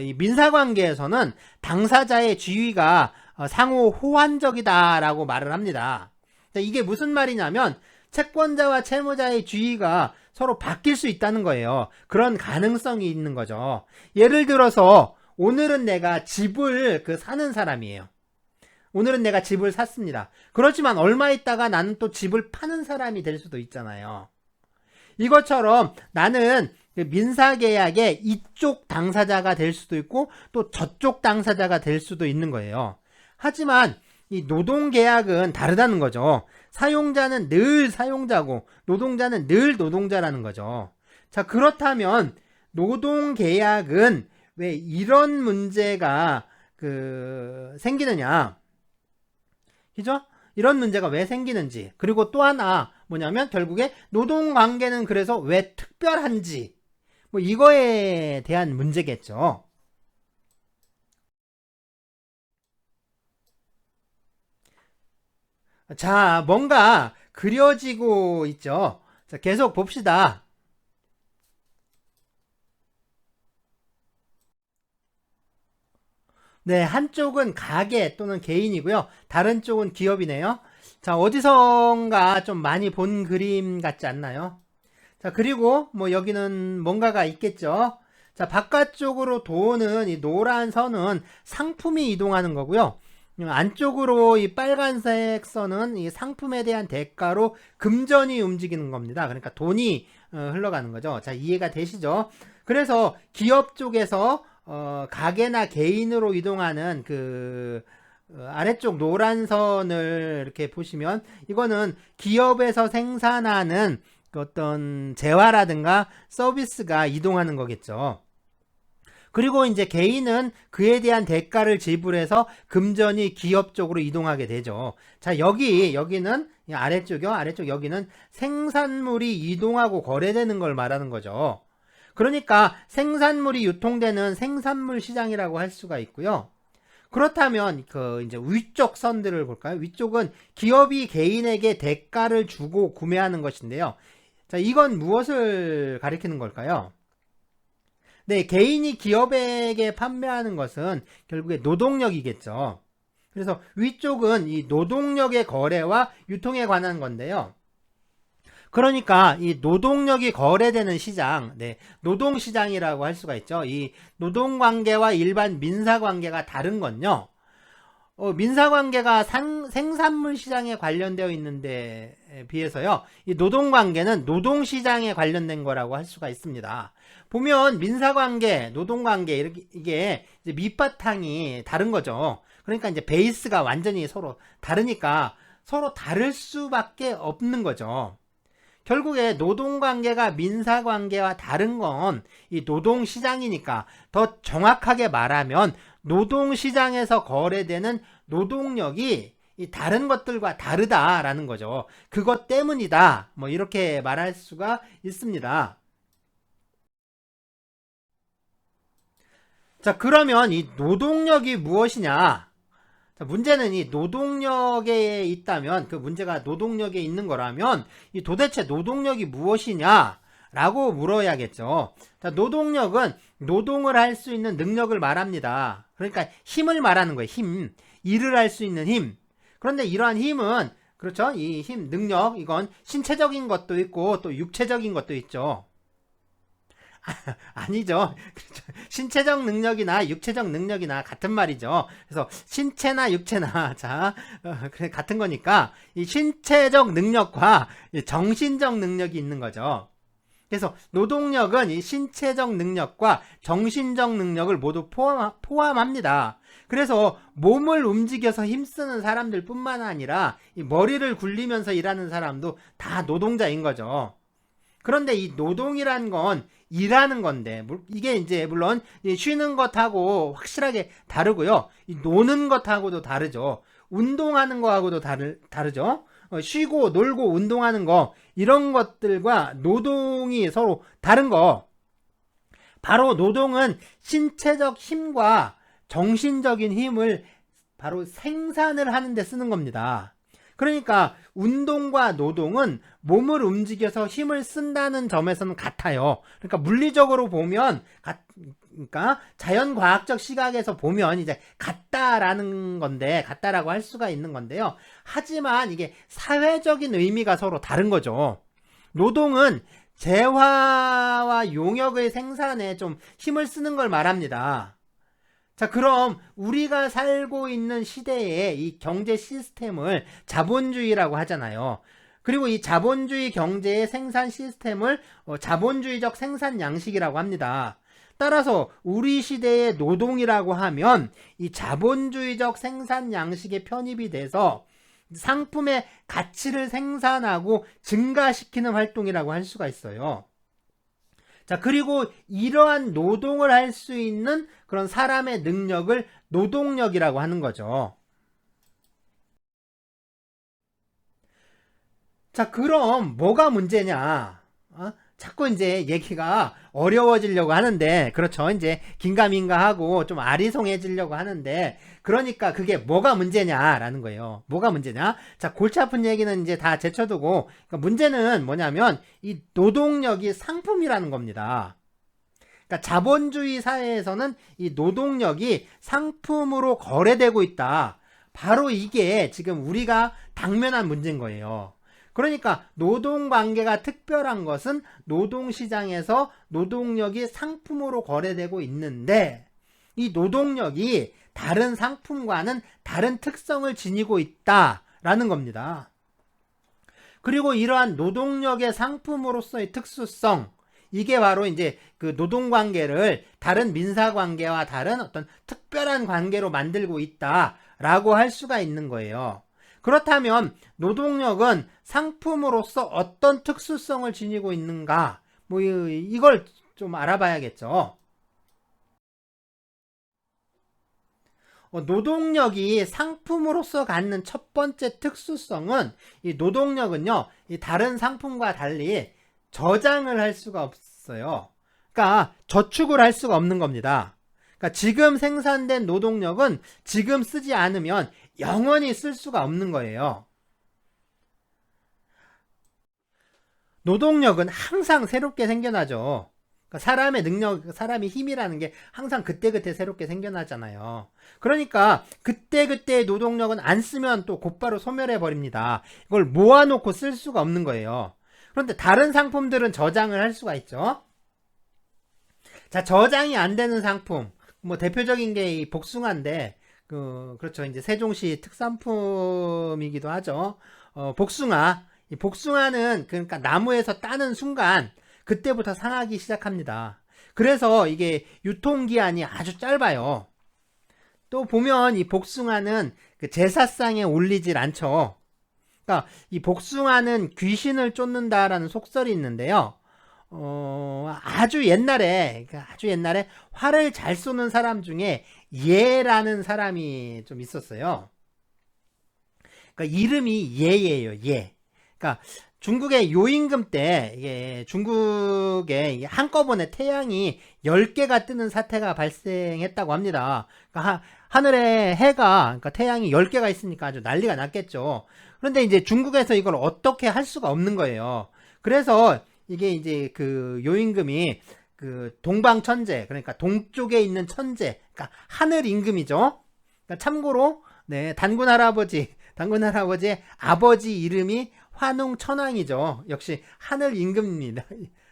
이 민사관계에서는 당사자의 지위가 상호 호환적이다라고 말을 합니다. 자, 이게 무슨 말이냐면 채권자와 채무자의 지위가 서로 바뀔 수 있다는 거예요. 그런 가능성이 있는 거죠. 예를 들어서 오늘은 내가 집을 사는 사람이에요. 오늘은 내가 집을 샀습니다. 그렇지만 얼마 있다가 나는 또 집을 파는 사람이 될 수도 있잖아요. 이것처럼 나는 민사계약의 이쪽 당사자가 될 수도 있고 또 저쪽 당사자가 될 수도 있는 거예요. 하지만 이 노동계약은 다르다는 거죠. 사용자는 늘 사용자고 노동자는 늘 노동자라는 거죠. 자, 그렇다면 노동계약은 왜 이런 문제가 생기느냐? 그죠? 이런 문제가 왜 생기는지, 그리고 또 하나 뭐냐면 결국에 노동관계는 그래서 왜 특별한지, 뭐 이거에 대한 문제겠죠. 자, 뭔가 그려지고 있죠. 자, 계속 봅시다. 네, 한쪽은 가게 또는 개인이고요. 다른 쪽은 기업이네요. 자, 어디선가 좀 많이 본 그림 같지 않나요? 자, 그리고 뭐 여기는 뭔가가 있겠죠. 자, 바깥쪽으로 도는 이 노란 선은 상품이 이동하는 거고요. 안쪽으로 이 빨간색 선은 이 상품에 대한 대가로 금전이 움직이는 겁니다. 그러니까 돈이 흘러가는 거죠. 자, 이해가 되시죠? 그래서 기업 쪽에서 가게나 개인으로 이동하는 아래쪽 노란 선을 이렇게 보시면 이거는 기업에서 생산하는 어떤 재화라든가 서비스가 이동하는 거겠죠. 그리고 이제 개인은 그에 대한 대가를 지불해서 금전이 기업 쪽으로 이동하게 되죠. 자, 여기는 아래쪽이요. 아래쪽 여기는 생산물이 이동하고 거래되는 걸 말하는 거죠. 그러니까 생산물이 유통되는 생산물 시장이라고 할 수가 있고요. 그렇다면 이제 위쪽 선들을 볼까요? 위쪽은 기업이 개인에게 대가를 주고 구매하는 것인데요. 자, 이건 무엇을 가리키는 걸까요? 네, 개인이 기업에게 판매하는 것은 결국에 노동력이겠죠. 그래서 위쪽은 이 노동력의 거래와 유통에 관한 건데요. 그러니까 이 노동력이 거래되는 시장, 네, 노동시장이라고 할 수가 있죠. 이 노동관계와 일반 민사관계가 다른 건요. 민사관계가 생산물 시장에 관련되어 있는데 비해서요, 이 노동관계는 노동시장에 관련된 거라고 할 수가 있습니다. 보면 민사관계, 노동관계 이게 이제 밑바탕이 다른 거죠. 그러니까 이제 베이스가 완전히 서로 다르니까 서로 다를 수밖에 없는 거죠. 결국에 노동관계가 민사관계와 다른 건 이 노동시장이니까, 더 정확하게 말하면 노동시장에서 거래되는 노동력이 이 다른 것들과 다르다라는 거죠. 그것 때문이다, 뭐 이렇게 말할 수가 있습니다. 자, 그러면 이 노동력이 무엇이냐? 자, 문제는 이 노동력에 있다면, 그 문제가 노동력에 있는 거라면 이 도대체 노동력이 무엇이냐? 라고 물어야겠죠. 자, 노동력은 노동을 할 수 있는 능력을 말합니다. 그러니까 힘을 말하는 거예요. 힘. 일을 할 수 있는 힘. 그런데 이러한 힘은, 그렇죠? 이 힘, 능력, 이건 신체적인 것도 있고 또 육체적인 것도 있죠. 아니죠. 신체적 능력이나 육체적 능력이나 같은 말이죠. 그래서 신체나 육체나 자, 그래 같은 거니까 이 신체적 능력과 정신적 능력이 있는 거죠. 그래서 노동력은 이 신체적 능력과 정신적 능력을 모두 포함합니다. 그래서 몸을 움직여서 힘쓰는 사람들 뿐만 아니라 이 머리를 굴리면서 일하는 사람도 다 노동자인 거죠. 그런데 이 노동이란 건 일하는 건데, 이게 이제 물론 쉬는 것하고 확실하게 다르고요. 이 노는 것하고도 다르죠. 운동하는 거하고도 다르죠. 쉬고 놀고 운동하는 거, 이런 것들과 노동이 서로 다른 거. 바로 노동은 신체적 힘과 정신적인 힘을 바로 생산을 하는 데 쓰는 겁니다. 그러니까 운동과 노동은 몸을 움직여서 힘을 쓴다는 점에서는 같아요. 그러니까 물리적으로 보면, 그러니까 자연과학적 시각에서 보면 이제 같다라는 건데, 같다라고 할 수가 있는 건데요. 하지만 이게 사회적인 의미가 서로 다른 거죠. 노동은 재화와 용역의 생산에 좀 힘을 쓰는 걸 말합니다. 자, 그럼 우리가 살고 있는 시대의 이 경제 시스템을 자본주의라고 하잖아요. 그리고 이 자본주의 경제의 생산 시스템을 자본주의적 생산 양식이라고 합니다. 따라서 우리 시대의 노동이라고 하면 이 자본주의적 생산 양식에 편입이 돼서 상품의 가치를 생산하고 증가시키는 활동이라고 할 수가 있어요. 자, 그리고 이러한 노동을 할 수 있는 그런 사람의 능력을 노동력이라고 하는 거죠. 자, 그럼 뭐가 문제냐? 자꾸 이제 얘기가 어려워지려고 하는데, 그렇죠. 이제 긴가민가하고 좀 아리송해지려고 하는데, 그러니까 그게 뭐가 문제냐라는 거예요. 뭐가 문제냐? 자, 골치 아픈 얘기는 이제 다 제쳐두고, 그러니까 문제는 뭐냐면 이 노동력이 상품이라는 겁니다. 그러니까 자본주의 사회에서는 이 노동력이 상품으로 거래되고 있다. 바로 이게 지금 우리가 당면한 문제인 거예요. 그러니까 노동관계가 특별한 것은 노동시장에서 노동력이 상품으로 거래되고 있는데, 이 노동력이 다른 상품과는 다른 특성을 지니고 있다라는 겁니다. 그리고 이러한 노동력의 상품으로서의 특수성, 이게 바로 이제 그 노동관계를 다른 민사관계와 다른 어떤 특별한 관계로 만들고 있다라고 할 수가 있는 거예요. 그렇다면 노동력은 상품으로서 어떤 특수성을 지니고 있는가? 뭐 이걸 좀 알아봐야겠죠. 노동력이 상품으로서 갖는 첫 번째 특수성은, 이 노동력은요, 이 다른 상품과 달리 저장을 할 수가 없어요. 그러니까 저축을 할 수가 없는 겁니다. 그러니까 지금 생산된 노동력은 지금 쓰지 않으면 영원히 쓸 수가 없는 거예요. 노동력은 항상 새롭게 생겨나죠. 그러니까 사람의 능력, 사람의 힘이라는 게 항상 그때그때 새롭게 생겨나잖아요. 그러니까 그때그때의 노동력은 안 쓰면 또 곧바로 소멸해 버립니다. 이걸 모아놓고 쓸 수가 없는 거예요. 그런데 다른 상품들은 저장을 할 수가 있죠. 자, 저장이 안 되는 상품, 뭐 대표적인 게 이 복숭아인데, 그렇죠. 이제 세종시 특산품이기도 하죠. 복숭아. 이 복숭아는 그러니까 나무에서 따는 순간 그때부터 상하기 시작합니다. 그래서 이게 유통기한이 아주 짧아요. 또 보면 이 복숭아는 그 제사상에 올리질 않죠. 그러니까 이 복숭아는 귀신을 쫓는다라는 속설이 있는데요. 아주 옛날에 활을 잘 쏘는 사람 중에 예라는 사람이 좀 있었어요. 그러니까 이름이 예예요. 예. 그러니까 중국의 요임금 때 이게 중국에 한꺼번에 태양이 10개가 뜨는 사태가 발생했다고 합니다. 그러니까 하늘에 해가, 그러니까 태양이 10개가 있으니까 아주 난리가 났겠죠. 그런데 이제 중국에서 이걸 어떻게 할 수가 없는 거예요. 그래서 이게 이제 그 요임금이 그 동방천재, 그러니까 동쪽에 있는 천재, 그러니까 하늘 임금이죠. 그러니까 참고로 네, 단군 할아버지의 아버지 이름이 환웅천왕이죠. 역시 하늘 임금입니다.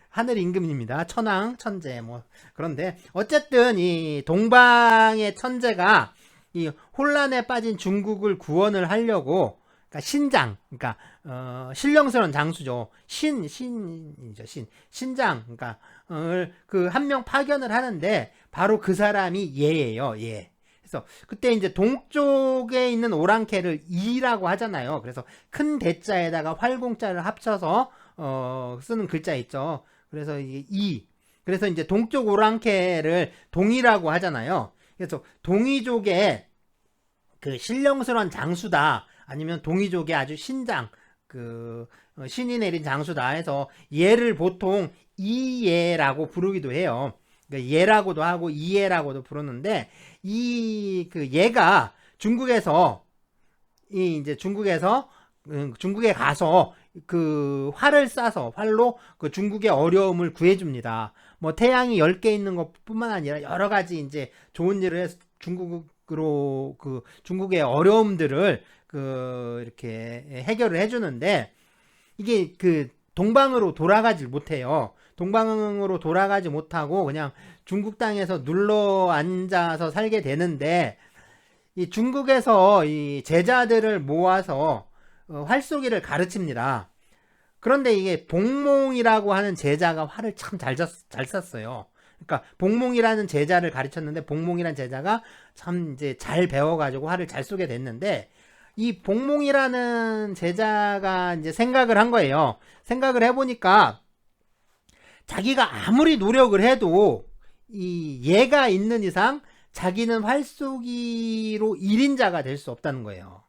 하늘 임금입니다. 천왕, 천재 뭐. 그런데 어쨌든 이 동방의 천재가 이 혼란에 빠진 중국을 구원을 하려고, 그러니까 신장, 그러니까 신령스러운 장수죠. 신이죠. 신장, 그러니까 그 한 명 파견을 하는데 바로 그 사람이 얘예요. 얘. 그래서 그때 이제 동쪽에 있는 오랑캐를 이라고 하잖아요. 그래서 큰 대자에다가 활공자를 합쳐서 쓰는 글자 있죠. 그래서 이게 이. 그래서 이제 동쪽 오랑캐를 동이라고 하잖아요. 그래서 동이족의 그 신령스러운 장수다, 아니면 동이족의 아주 신장, 그 신이 내린 장수다 해서 얘를 보통 이예라고 부르기도 해요. 그러니까 예라고도 하고 이예라고도 부르는데, 이 그 얘가 중국에서 이제 중국에 가서 그 활을 쏴서 활로 그 중국의 어려움을 구해줍니다. 뭐 태양이 10개 있는 것뿐만 아니라 여러 가지 이제 좋은 일을 해서 중국으로 그 중국의 어려움들을 그 이렇게 해결을 해주는데, 이게 그 동방으로 돌아가질 못해요. 동방으로 돌아가지 못하고 그냥 중국 땅에서 눌러 앉아서 살게 되는데, 이 중국에서 이 제자들을 모아서 활쏘기를 가르칩니다. 그런데 이게 복몽이라고 하는 제자가 활을 참 잘 쐈어요. 그러니까 복몽이라는 제자를 가르쳤는데, 복몽이라는 제자가 참 이제 잘 배워가지고 활을 잘 쏘게 됐는데, 이 복몽이라는 제자가 이제 생각을 한 거예요. 생각을 해보니까 자기가 아무리 노력을 해도 이 얘가 있는 이상 자기는 활쏘기로 1인자가 될 수 없다는 거예요.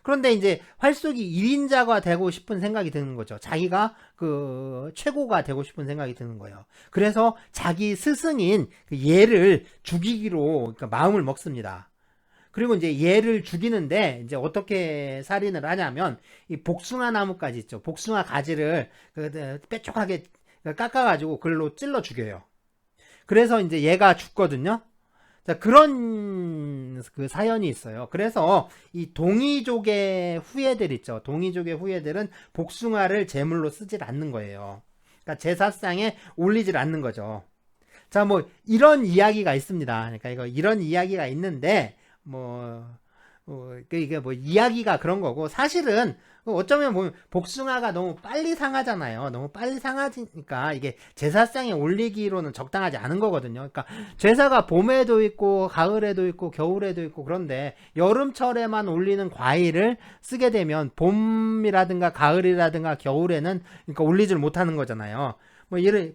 그런데 이제 활쏘기 1인자가 되고 싶은 생각이 드는 거죠. 자기가 그 최고가 되고 싶은 생각이 드는 거예요. 그래서 자기 스승인 그 얘를 죽이기로 그러니까 마음을 먹습니다. 그리고 이제 얘를 죽이는데 이제 어떻게 살인을 하냐면, 이 복숭아 나무까지 있죠. 복숭아 가지를 뾰족하게 깎아가지고 글로 찔러 죽여요. 그래서 이제 얘가 죽거든요. 자, 그런 그 사연이 있어요. 그래서 이 동이족의 후예들 있죠. 동이족의 후예들은 복숭아를 제물로 쓰질 않는 거예요. 그러니까 제사상에 올리질 않는 거죠. 자, 뭐 이런 이야기가 있습니다. 그러니까 이런 이야기가 있는데, 이게 뭐 이야기가 그런 거고, 사실은 어쩌면 보면 복숭아가 너무 빨리 상하잖아요. 너무 빨리 상하니까 이게 제사상에 올리기로는 적당하지 않은 거거든요. 그러니까 제사가 봄에도 있고 가을에도 있고 겨울에도 있고, 그런데 여름철에만 올리는 과일을 쓰게 되면 봄이라든가 가을이라든가 겨울에는 그러니까 올리질 못하는 거잖아요.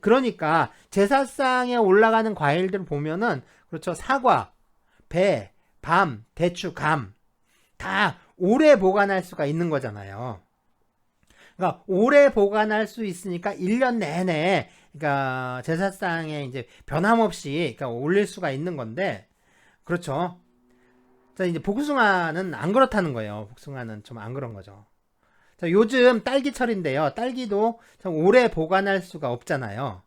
그러니까 제사상에 올라가는 과일들 보면은, 그렇죠, 사과, 배, 밤, 대추, 감, 다 오래 보관할 수가 있는 거잖아요. 그러니까 오래 보관할 수 있으니까 1년 내내 그러니까 제사상에 이제 변함없이 그러니까 올릴 수가 있는 건데, 그렇죠. 자, 이제 복숭아는 안 그렇다는 거예요. 복숭아는 좀 안 그런 거죠. 자, 요즘 딸기철인데요. 딸기도 참 오래 보관할 수가 없잖아요.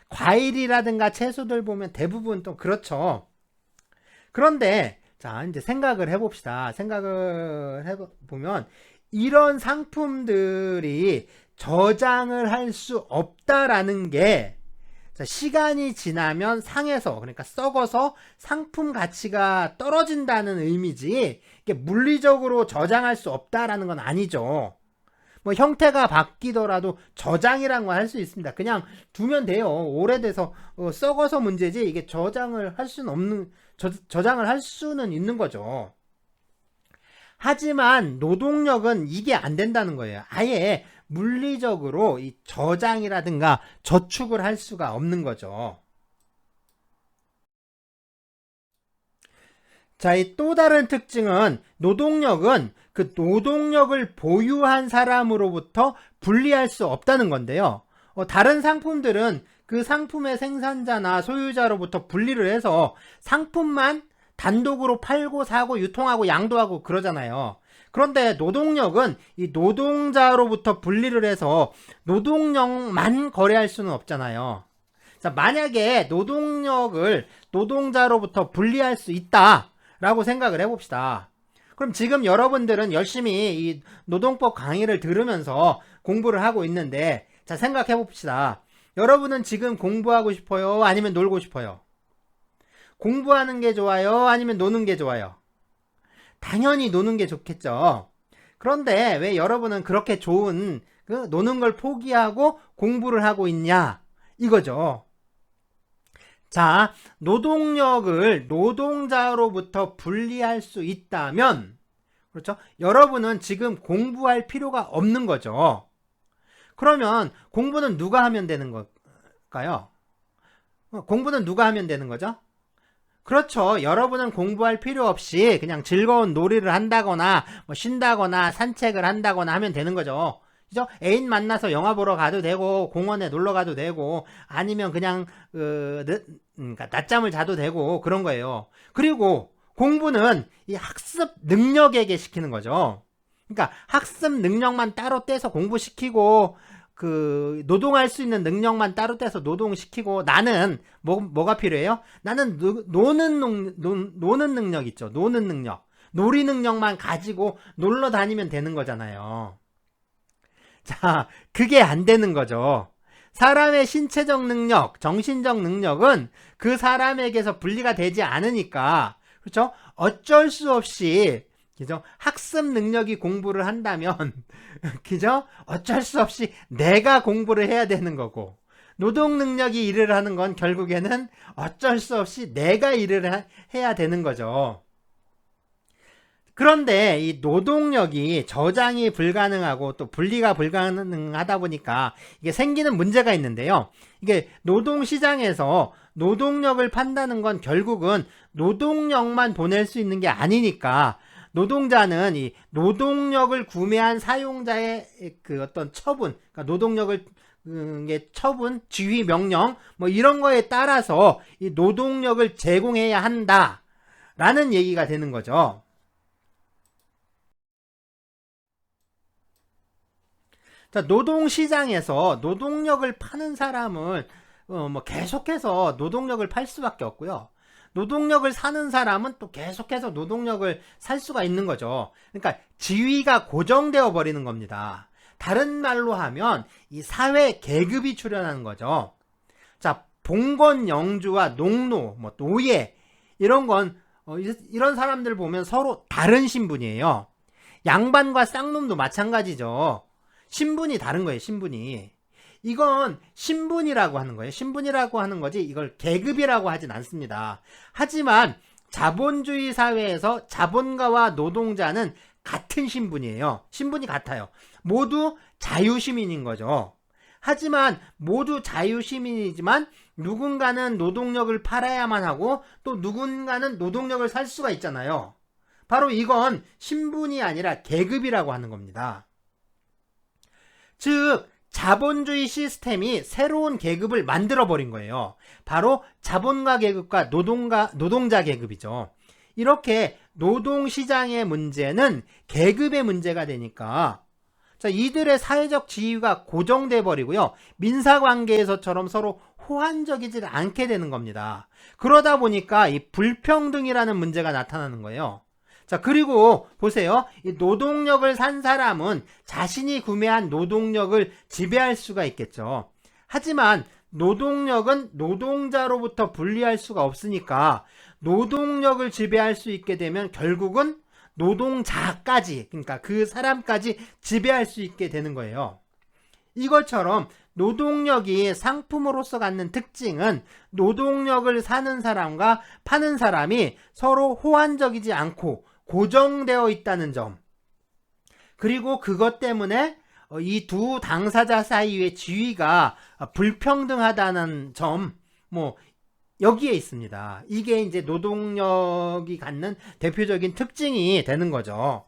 과일이라든가 채소들 보면 대부분 또 그렇죠. 그런데 자, 이제 생각을 해봅시다. 생각을 해보면 이런 상품들이 저장을 할 수 없다라는 게, 자, 시간이 지나면 상해서, 그러니까 썩어서 상품 가치가 떨어진다는 의미지, 이게 물리적으로 저장할 수 없다라는 건 아니죠. 뭐 형태가 바뀌더라도 저장이란 건 할 수 있습니다. 그냥 두면 돼요. 오래돼서 썩어서 문제지, 이게 저장을 할 수는 없는, 저장을 할 수는 있는 거죠. 하지만 노동력은 이게 안 된다는 거예요. 아예 물리적으로 이 저장이라든가 저축을 할 수가 없는 거죠. 자, 이 또 다른 특징은, 노동력은 그 노동력을 보유한 사람으로부터 분리할 수 없다는 건데요. 다른 상품들은 그 상품의 생산자나 소유자로부터 분리를 해서 상품만 단독으로 팔고 사고 유통하고 양도하고 그러잖아요. 그런데 노동력은 이 노동자로부터 분리를 해서 노동력만 거래할 수는 없잖아요. 자, 만약에 노동력을 노동자로부터 분리할 수 있다라고 생각을 해봅시다. 그럼 지금 여러분들은 열심히 이 노동법 강의를 들으면서 공부를 하고 있는데, 자, 생각해 봅시다. 여러분은 지금 공부하고 싶어요? 아니면 놀고 싶어요? 공부하는 게 좋아요? 아니면 노는 게 좋아요? 당연히 노는 게 좋겠죠. 그런데 왜 여러분은 그렇게 좋은 그 노는 걸 포기하고 공부를 하고 있냐? 이거죠. 자, 노동력을 노동자로부터 분리할 수 있다면, 그렇죠? 여러분은 지금 공부할 필요가 없는 거죠. 그러면 공부는 누가 하면 되는 걸까요? 공부는 누가 하면 되는 거죠? 그렇죠. 여러분은 공부할 필요 없이 그냥 즐거운 놀이를 한다거나 뭐 쉰다거나 산책을 한다거나 하면 되는 거죠. 그죠? 애인 만나서 영화 보러 가도 되고 공원에 놀러 가도 되고 아니면 그냥 그러니까 낮잠을 자도 되고 그런 거예요. 그리고 공부는 이 학습 능력에게 시키는 거죠. 그러니까 학습 능력만 따로 떼서 공부시키고 그 노동할 수 있는 능력만 따로 떼서 노동시키고, 나는 뭐가 필요해요? 나는 노는 능력 있죠. 노는 능력, 놀이 능력만 가지고 놀러 다니면 되는 거잖아요. 자, 그게 안 되는 거죠. 사람의 신체적 능력, 정신적 능력은 그 사람에게서 분리가 되지 않으니까, 그렇죠? 어쩔 수 없이, 그죠? 학습 능력이 공부를 한다면, 그죠? 어쩔 수 없이 내가 공부를 해야 되는 거고, 노동 능력이 일을 하는 건 결국에는 어쩔 수 없이 내가 일을 해야 되는 거죠. 그런데 이 노동력이 저장이 불가능하고 또 분리가 불가능하다 보니까 이게 생기는 문제가 있는데요. 이게 노동시장에서 노동력을 판다는 건 결국은 노동력만 보낼 수 있는 게 아니니까, 노동자는 이 노동력을 구매한 사용자의 그 어떤 처분, 그러니까 노동력을 처분, 지휘, 명령 뭐 이런 거에 따라서 이 노동력을 제공해야 한다라는 얘기가 되는 거죠. 자, 노동시장에서 노동력을 파는 사람은 뭐 계속해서 노동력을 팔 수밖에 없고요. 노동력을 사는 사람은 또 계속해서 노동력을 살 수가 있는 거죠. 그러니까 지위가 고정되어 버리는 겁니다. 다른 말로 하면 이 사회 계급이 출현하는 거죠. 자, 봉건 영주와 농노, 뭐 노예 이런 건 이런 사람들 보면 서로 다른 신분이에요. 양반과 쌍놈도 마찬가지죠. 신분이 다른 거예요. 신분이. 이건 신분이라고 하는 거예요. 신분이라고 하는 거지 이걸 계급이라고 하진 않습니다. 하지만 자본주의 사회에서 자본가와 노동자는 같은 신분이에요. 신분이 같아요. 모두 자유시민인 거죠. 하지만 모두 자유시민이지만 누군가는 노동력을 팔아야만 하고 또 누군가는 노동력을 살 수가 있잖아요. 바로 이건 신분이 아니라 계급이라고 하는 겁니다. 즉 자본주의 시스템이 새로운 계급을 만들어버린 거예요. 바로 자본가 계급과 노동자 계급이죠. 이렇게 노동시장의 문제는 계급의 문제가 되니까, 자, 이들의 사회적 지위가 고정돼 버리고요. 민사관계에서처럼 서로 호환적이지 않게 되는 겁니다. 그러다 보니까 이 불평등이라는 문제가 나타나는 거예요. 자, 그리고 보세요. 이 노동력을 산 사람은 자신이 구매한 노동력을 지배할 수가 있겠죠. 하지만 노동력은 노동자로부터 분리할 수가 없으니까 노동력을 지배할 수 있게 되면 결국은 노동자까지, 그러니까 그 사람까지 지배할 수 있게 되는 거예요. 이것처럼 노동력이 상품으로서 갖는 특징은 노동력을 사는 사람과 파는 사람이 서로 호환적이지 않고 고정되어 있다는 점, 그리고 그것 때문에 이 두 당사자 사이의 지위가 불평등하다는 점, 뭐 여기에 있습니다. 이게 이제 노동력이 갖는 대표적인 특징이 되는 거죠.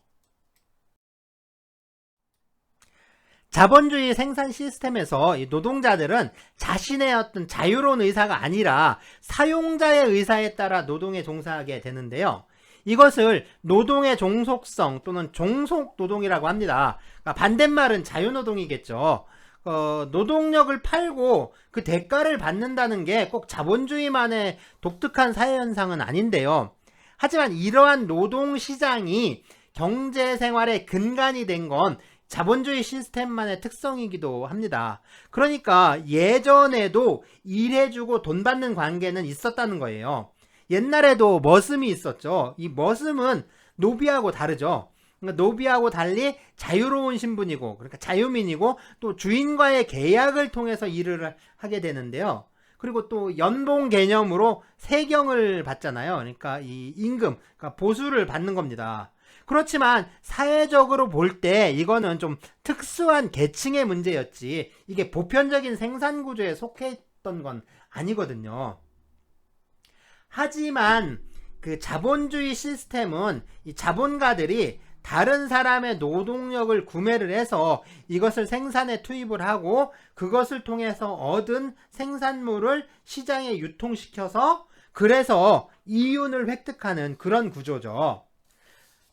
자본주의 생산 시스템에서 이 노동자들은 자신의 어떤 자유로운 의사가 아니라 사용자의 의사에 따라 노동에 종사하게 되는데요. 이것을 노동의 종속성 또는 종속노동이라고 합니다. 그러니까 반대말은 자유노동이겠죠. 노동력을 팔고 그 대가를 받는다는 게 꼭 자본주의만의 독특한 사회현상은 아닌데요. 하지만 이러한 노동시장이 경제생활의 근간이 된 건 자본주의 시스템만의 특성이기도 합니다. 그러니까 예전에도 일해주고 돈 받는 관계는 있었다는 거예요. 옛날에도 머슴이 있었죠. 이 머슴은 노비하고 다르죠. 그러니까 노비하고 달리 자유로운 신분이고, 그러니까 자유민이고, 또 주인과의 계약을 통해서 일을 하게 되는데요. 그리고 또 연봉 개념으로 세경을 받잖아요. 그러니까 이 임금, 그러니까 보수를 받는 겁니다. 그렇지만 사회적으로 볼 때 이거는 좀 특수한 계층의 문제였지, 이게 보편적인 생산 구조에 속해 있던 건 아니거든요. 하지만 그 자본주의 시스템은 이 자본가들이 다른 사람의 노동력을 구매를 해서 이것을 생산에 투입을 하고 그것을 통해서 얻은 생산물을 시장에 유통시켜서 그래서 이윤을 획득하는 그런 구조죠.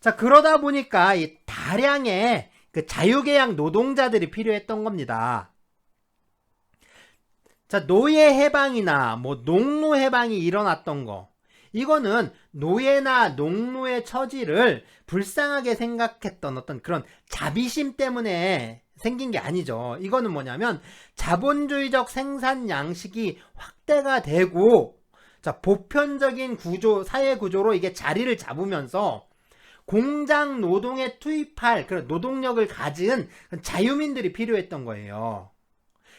자, 그러다 보니까 이 다량의 그 자유계약 노동자들이 필요했던 겁니다. 자, 노예 해방이나 뭐 농노 해방이 일어났던 거, 이거는 노예나 농노의 처지를 불쌍하게 생각했던 어떤 그런 자비심 때문에 생긴 게 아니죠. 이거는 뭐냐면 자본주의적 생산 양식이 확대가 되고, 자, 보편적인 구조, 사회 구조로 이게 자리를 잡으면서 공장 노동에 투입할 그런 노동력을 가진 자유민들이 필요했던 거예요.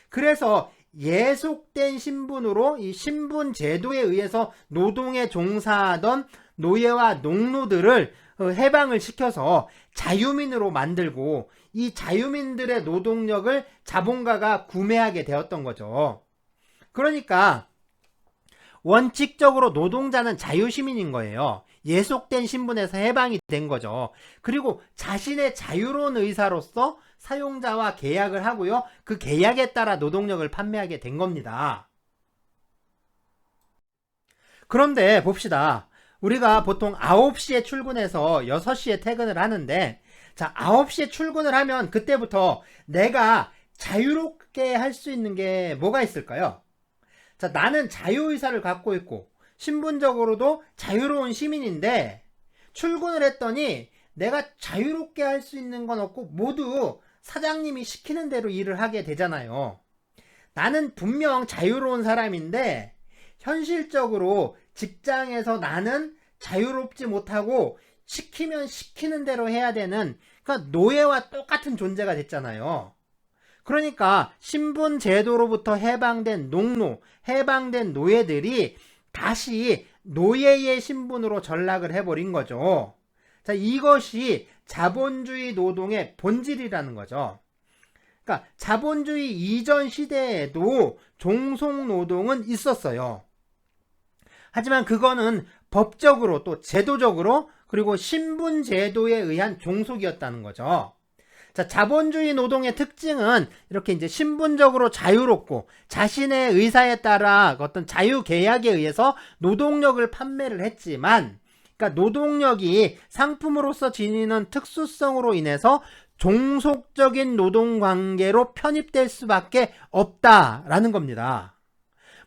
그래서 예속된 신분으로 이 신분 제도에 의해서 노동에 종사하던 노예와 농노들을 해방을 시켜서 자유민으로 만들고, 이 자유민들의 노동력을 자본가가 구매하게 되었던 거죠. 그러니까 원칙적으로 노동자는 자유시민인 거예요. 예속된 신분에서 해방이 된 거죠. 그리고 자신의 자유로운 의사로서 사용자와 계약을 하고요. 그 계약에 따라 노동력을 판매하게 된 겁니다. 그런데 봅시다. 우리가 보통 9시에 출근해서 6시에 퇴근을 하는데, 자, 9시에 출근을 하면 그때부터 내가 자유롭게 할 수 있는 게 뭐가 있을까요? 자, 나는 자유의사를 갖고 있고 신분적으로도 자유로운 시민인데 출근을 했더니 내가 자유롭게 할 수 있는 건 없고 모두 사장님이 시키는 대로 일을 하게 되잖아요. 나는 분명 자유로운 사람인데 현실적으로 직장에서 나는 자유롭지 못하고 시키면 시키는 대로 해야 되는, 그러니까 노예와 똑같은 존재가 됐잖아요. 그러니까 신분 제도로부터 해방된 농노, 해방된 노예들이 다시 노예의 신분으로 전락을 해버린 거죠. 자, 이것이 자본주의 노동의 본질이라는 거죠. 그러니까 자본주의 이전 시대에도 종속노동은 있었어요. 하지만 그거는 법적으로 또 제도적으로 그리고 신분제도에 의한 종속이었다는 거죠. 자, 자본주의 노동의 특징은 이렇게 이제 신분적으로 자유롭고 자신의 의사에 따라 어떤 자유계약에 의해서 노동력을 판매를 했지만, 그러니까 노동력이 상품으로서 지니는 특수성으로 인해서 종속적인 노동관계로 편입될 수밖에 없다라는 겁니다.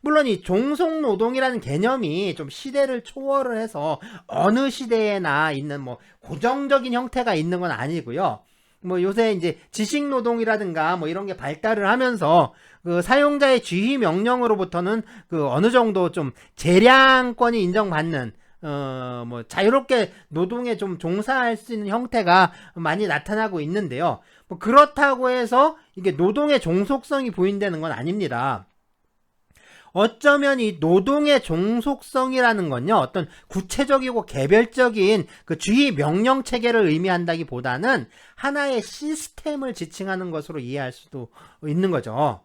물론 이 종속노동이라는 개념이 좀 시대를 초월을 해서 어느 시대에나 있는 뭐 고정적인 형태가 있는 건 아니고요. 뭐 요새 이제 지식노동이라든가 뭐 이런 게 발달을 하면서 그 사용자의 지휘 명령으로부터는 그 어느 정도 좀 재량권이 인정받는 뭐 자유롭게 노동에 좀 종사할 수 있는 형태가 많이 나타나고 있는데요. 뭐 그렇다고 해서 이게 노동의 종속성이 보인다는 건 아닙니다. 어쩌면 이 노동의 종속성이라는 건요, 어떤 구체적이고 개별적인 그 주의 명령 체계를 의미한다기보다는 하나의 시스템을 지칭하는 것으로 이해할 수도 있는 거죠.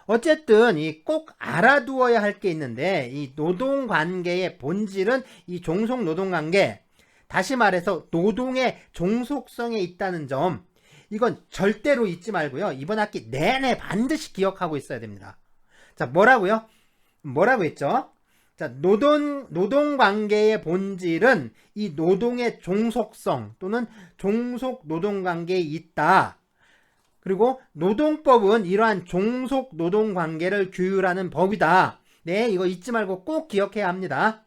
어쨌든 이 꼭 알아두어야 할 게 있는데, 이 노동 관계의 본질은 이 종속 노동 관계, 다시 말해서 노동의 종속성에 있다는 점, 이건 절대로 잊지 말고요. 이번 학기 내내 반드시 기억하고 있어야 됩니다. 자, 뭐라고요? 뭐라고 했죠? 자, 노동관계의 본질은 이 노동의 종속성 또는 종속 노동관계에 있다. 그리고 노동법은 이러한 종속 노동관계를 규율하는 법이다. 네, 이거 잊지 말고 꼭 기억해야 합니다.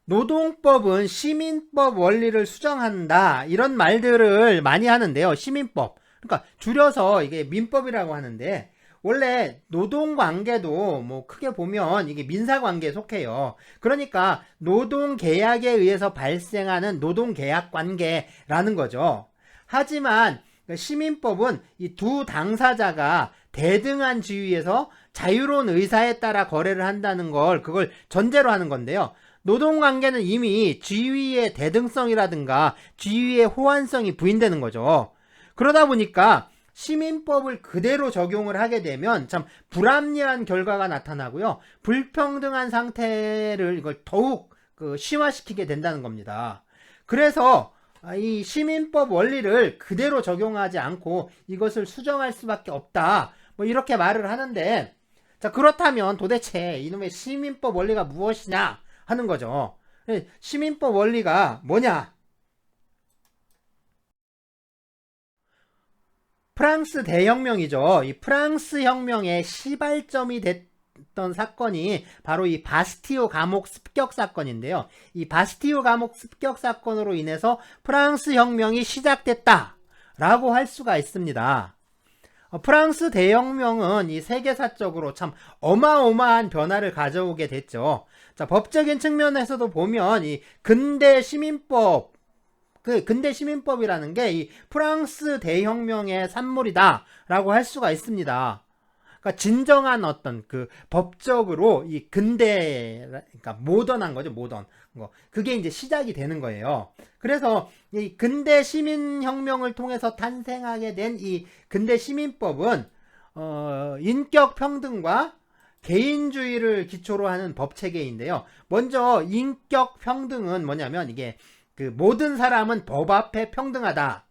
노동법은 시민법 원리를 수정한다. 이런 말들을 많이 하는데요. 시민법. 그러니까 줄여서 이게 민법이라고 하는데, 원래 노동관계도 뭐 크게 보면 이게 민사관계에 속해요. 그러니까 노동계약에 의해서 발생하는 노동계약관계라는 거죠. 하지만 시민법은 이 두 당사자가 대등한 지위에서 자유로운 의사에 따라 거래를 한다는 그걸 전제로 하는 건데요. 노동관계는 이미 지위의 대등성이라든가 지위의 호환성이 부인되는 거죠. 그러다 보니까 시민법을 그대로 적용을 하게 되면 참 불합리한 결과가 나타나고요. 불평등한 상태를 이걸 더욱 심화시키게 된다는 겁니다. 그래서 이 시민법 원리를 그대로 적용하지 않고 이것을 수정할 수밖에 없다. 뭐 이렇게 말을 하는데, 자, 그렇다면 도대체 이놈의 시민법 원리가 무엇이냐 하는 거죠. 시민법 원리가 뭐냐? 프랑스 대혁명이죠. 이 프랑스 혁명의 시발점이 됐던 사건이 바로 이 바스티유 감옥 습격 사건인데요. 이 바스티유 감옥 습격 사건으로 인해서 프랑스 혁명이 시작됐다라고 할 수가 있습니다. 프랑스 대혁명은 이 세계사적으로 참 어마어마한 변화를 가져오게 됐죠. 자, 법적인 측면에서도 보면 이 근대 시민법, 근대 시민법이라는 게 이 프랑스 대혁명의 산물이다라고 할 수가 있습니다. 그러니까 진정한 어떤 법적으로 이 근대, 그러니까 모던한 거죠, 모던. 그게 이제 시작이 되는 거예요. 그래서 이 근대 시민혁명을 통해서 탄생하게 된 이 근대 시민법은 인격 평등과 개인주의를 기초로 하는 법 체계인데요. 먼저 인격 평등은 뭐냐면 이게 모든 사람은 법 앞에 평등하다.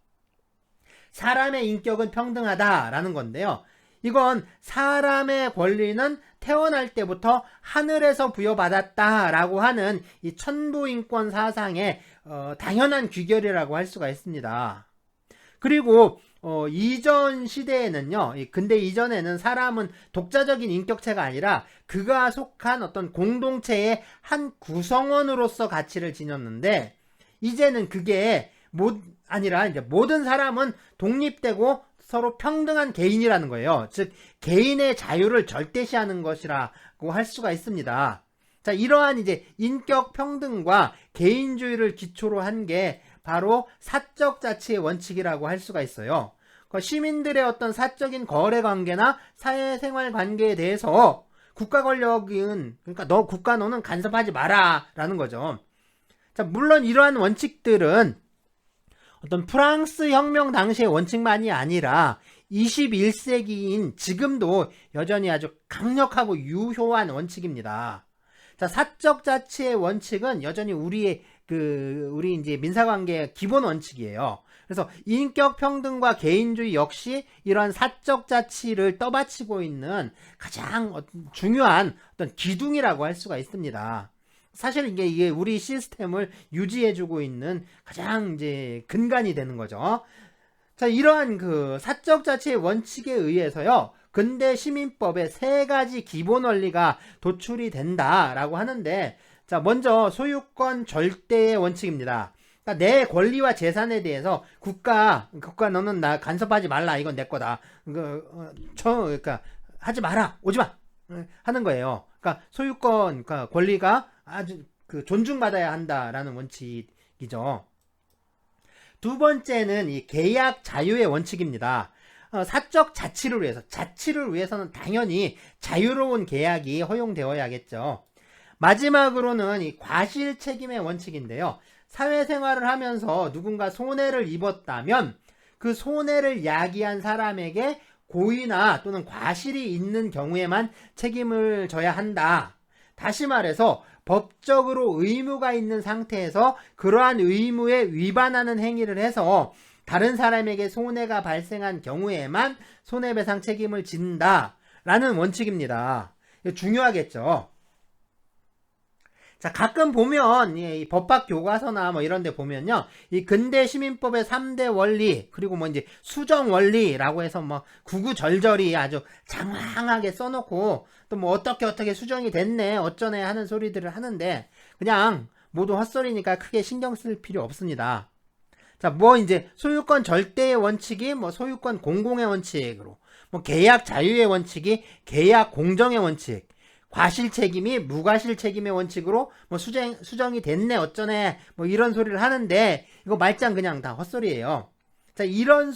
사람의 인격은 평등하다라는 건데요. 이건 사람의 권리는 태어날 때부터 하늘에서 부여받았다라고 하는 이 천부인권 사상의 당연한 귀결이라고 할 수가 있습니다. 그리고 이전 시대에는요, 근데 이전에는 사람은 독자적인 인격체가 아니라 그가 속한 어떤 공동체의 한 구성원으로서 가치를 지녔는데, 이제는 그게 아니라 이제 모든 사람은 독립되고 서로 평등한 개인이라는 거예요. 즉 개인의 자유를 절대시하는 것이라고 할 수가 있습니다. 자, 이러한 이제 인격 평등과 개인주의를 기초로 한 게 바로 사적 자치의 원칙이라고 할 수가 있어요. 시민들의 어떤 사적인 거래 관계나 사회생활 관계에 대해서 국가 권력은, 그러니까 너는 간섭하지 마라 라는 거죠. 자, 물론 이러한 원칙들은 어떤 프랑스 혁명 당시의 원칙만이 아니라 21세기인 지금도 여전히 아주 강력하고 유효한 원칙입니다. 자, 사적 자치의 원칙은 여전히 우리 이제 민사관계의 기본 원칙이에요. 그래서 인격 평등과 개인주의 역시 이러한 사적 자치를 떠받치고 있는 가장 중요한 어떤 기둥이라고 할 수가 있습니다. 사실 이게 우리 시스템을 유지해주고 있는 가장 이제 근간이 되는 거죠. 자, 이러한 사적 자치의 원칙에 의해서요, 근대 시민법에 3가지 기본 원리가 도출이 된다라고 하는데, 자, 먼저 소유권 절대의 원칙입니다. 그러니까 내 권리와 재산에 대해서 국가 너는 나 간섭하지 말라, 이건 내 거다. 그러니까 하지 마라, 오지 마 하는 거예요. 그러니까 소유권, 그러니까 권리가 아주 존중받아야 한다라는 원칙이죠. 두 번째는 이 계약 자유의 원칙입니다. 사적 자치를 위해서는 당연히 자유로운 계약이 허용되어야겠죠. 마지막으로는 이 과실 책임의 원칙인데요. 사회생활을 하면서 누군가 손해를 입었다면 그 손해를 야기한 사람에게 고의나 또는 과실이 있는 경우에만 책임을 져야 한다. 다시 말해서 법적으로 의무가 있는 상태에서 그러한 의무에 위반하는 행위를 해서 다른 사람에게 손해가 발생한 경우에만 손해배상 책임을 진다라는 원칙입니다. 이거 중요하겠죠. 자, 가끔 보면 이 법학 교과서나 뭐 이런 데 보면요. 이 근대 시민법의 3대 원리, 그리고 뭐 이제 수정 원리라고 해서 뭐 구구절절히 아주 장황하게 써놓고 또 뭐 어떻게 수정이 됐네, 어쩌네 하는 소리들을 하는데 그냥 모두 헛소리니까 크게 신경 쓸 필요 없습니다. 자, 뭐 이제 소유권 절대의 원칙이 뭐 소유권 공공의 원칙으로, 뭐 계약 자유의 원칙이 계약 공정의 원칙, 과실 책임이 무과실 책임의 원칙으로 뭐 수정이 됐네 어쩌네 뭐 이런 소리를 하는데 이거 말짱 그냥 다 헛소리예요. 자, 이런